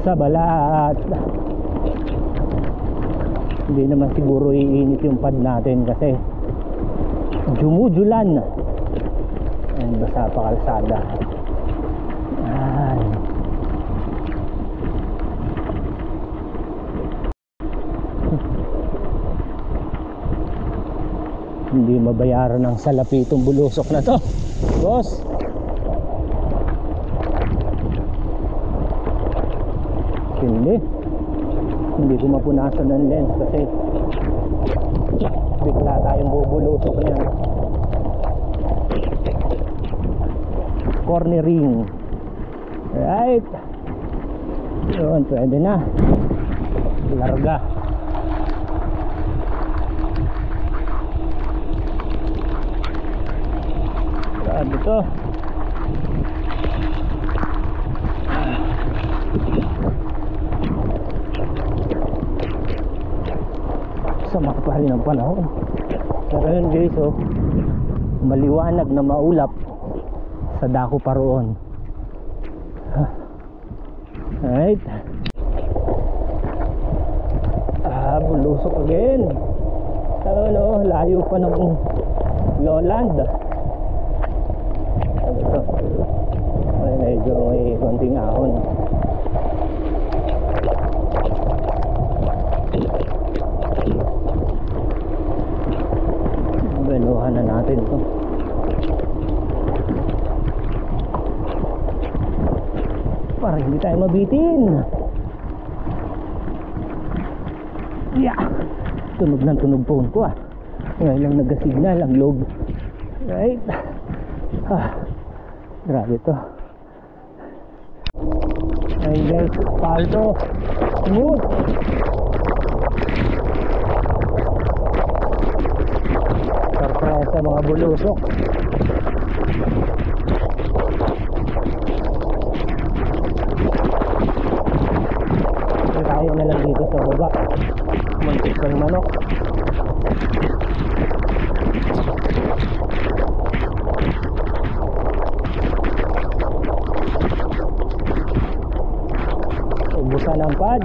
sa balat. Hindi naman siguro iinit yung pad natin kasi jumujulan. And basa pa kalsada. Ay. Hindi mabayaran ng salapi itong bulusok na to, boss. Hindi ko mapunasan ng lens kasi bigla tayong bubulusok niyan. Cornering. Right. Yun, pwede na. Larga. Grabe to. Sama pa rin ang panahon. Pero yun guys, oh, maliwanag na maulap sa dako pa roon. Alright. Bulusok again. Ano, layo pa ng lowland. Ano ito? Ay, medyo may konting ahon. Benuhan na natin ito. Para hindi tayo mabitin. Yeah. Tunog ng tunog phone ko ah. Ngayon lang nagasignal ang loob. Right. Grabe to. And there's Paldo. Smooth. Surprise sa mga bulusok. Tayo na lang dito sa baba. Muntik ng manok. Ubusan ang pad.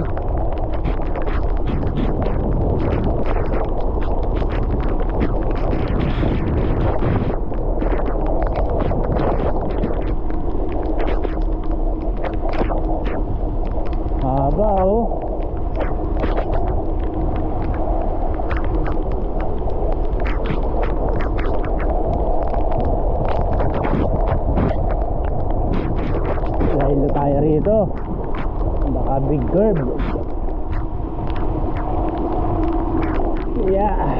Haba oh. Dahil tayo rito, baka big curve. Yeah.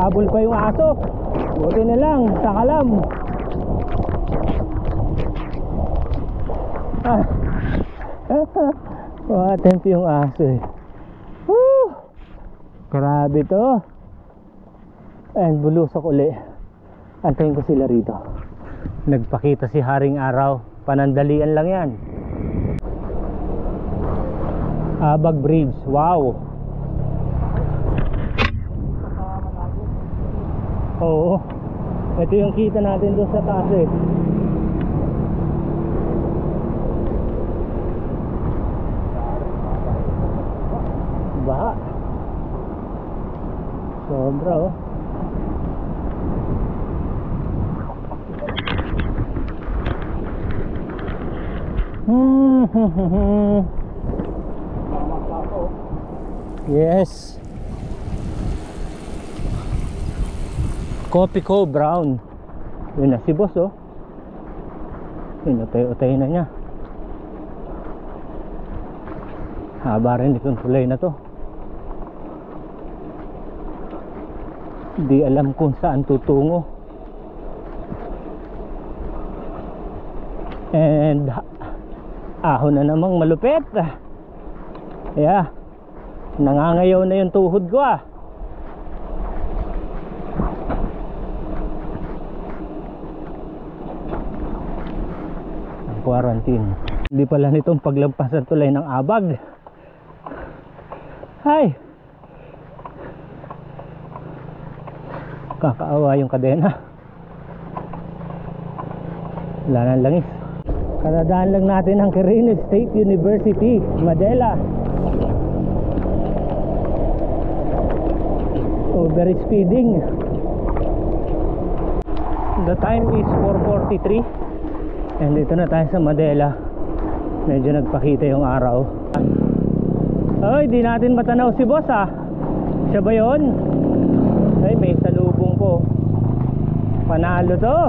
Habol pa yung aso. Buti na lang, sakalam. Temp yung aso eh. Woo! Grabe to. And bulusok uli. Antayin ko sila rito. Nagpakita si Haring Araw. Panandalian lang yan. Abag Bridge. Wow. Oo. Ito yung kita natin doon sa taas eh. Baha. Sobra oh. Yes. Coffee Co Brown. Yun na si boss oh. Inutay-utay na niya. Haba rin itong tulay na to. Di alam kung saan tutungo. And ahon na namang malupit. Yeah. Nangangayaw na yung tuhod ko ah. Quarantine. Hindi pala nitong paglampas ng tulay ng Abag. Hay! Kakaawa yung kadena. Wala nang langis. Karadaan lang natin ang Quirino State University, Madela. Over speeding. The time is 4:43. And dito na tayo sa Madela. Medyo nagpakita yung araw. Ay, di natin matanaw si boss ah. Siya ba yun? Ay, may salubong ko. Panalo to.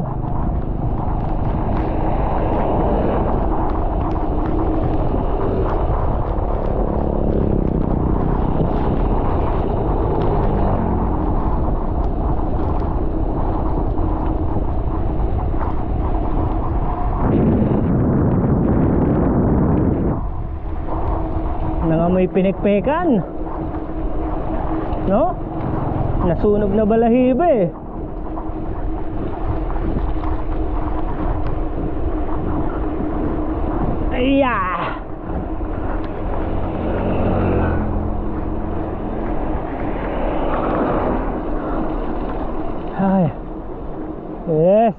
Nangamoy pinikpekan, no? Nasunog na balahibo eh. Ayya! Ay. Yes.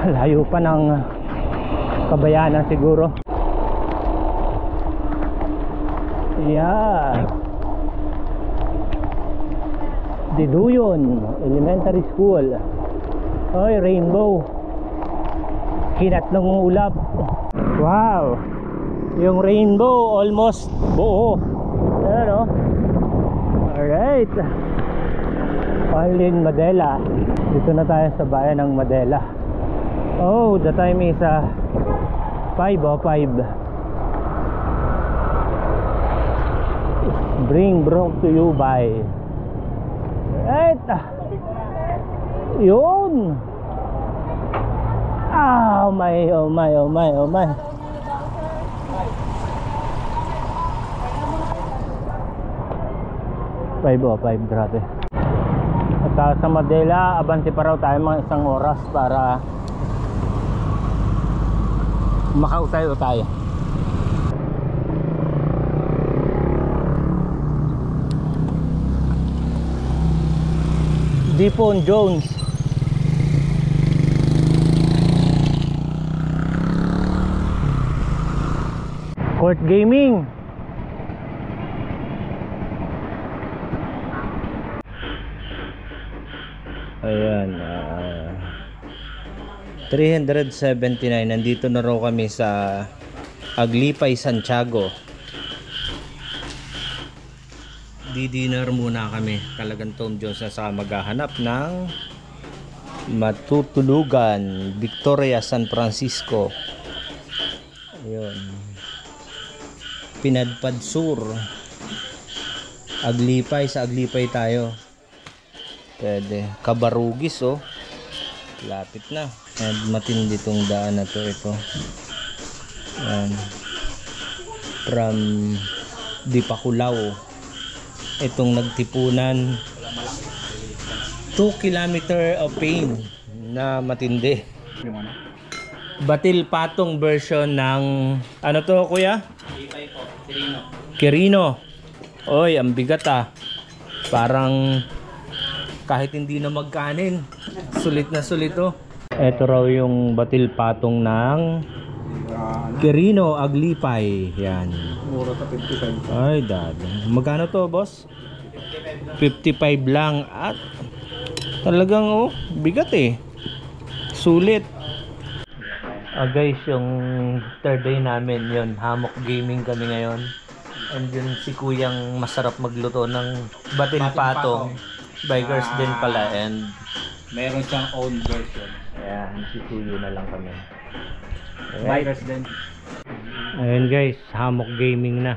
Layo pa ng Kabayanan siguro. Yeah. Diduyon Elementary School. Oy, rainbow. Hinat ng ulap. Wow. Yung rainbow almost buo. Ayan o. Alright. Onlin Madela. Dito na tayo sa bayan ng Madela. Oh, the time is 5 brought to you by right. Yun. Oh my, oh my, oh my, oh my. Five, grabe. At sa Madela, abante pa raw tayo mga 1 oras para makautayo tayo. Dipon Jones. Court Gaming. Ayan, 379. Nandito na raw kami sa Aglipay, Santiago. Di-dinner muna kami. Talagang Tom Jones na sa maghahanap ng matutulugan. Victoria, San Francisco. Ayun. Pinadpad Sur. Aglipay, sa Aglipay tayo. Pwede. Kabarugis oh. Lapit na. At matindi tong daan na to. Ito. Ayan. From Dipakulaw. Itong nagtipunan 2 kilometer of pain na matindi. Batil patong version ng ano to kuya? Quirino. Oy, ang bigat ah. Parang kahit hindi na magkanin, sulit na sulit to. Ito raw yung batil patong ng Quirino Aglipay. Yan. Mura sa 55. Ay, dad. Magkano to, boss? 55 lang. At talagang oh, bigat eh. Sulit. Guys, yung third day namin yun. Hammock gaming kami ngayon. And yun si kuyang masarap magluto ng batil patong. Bikers din pala. And Meron siyang own version. ayan, si kuyo na lang kami. Bikers din. Ayun guys, hammock gaming na.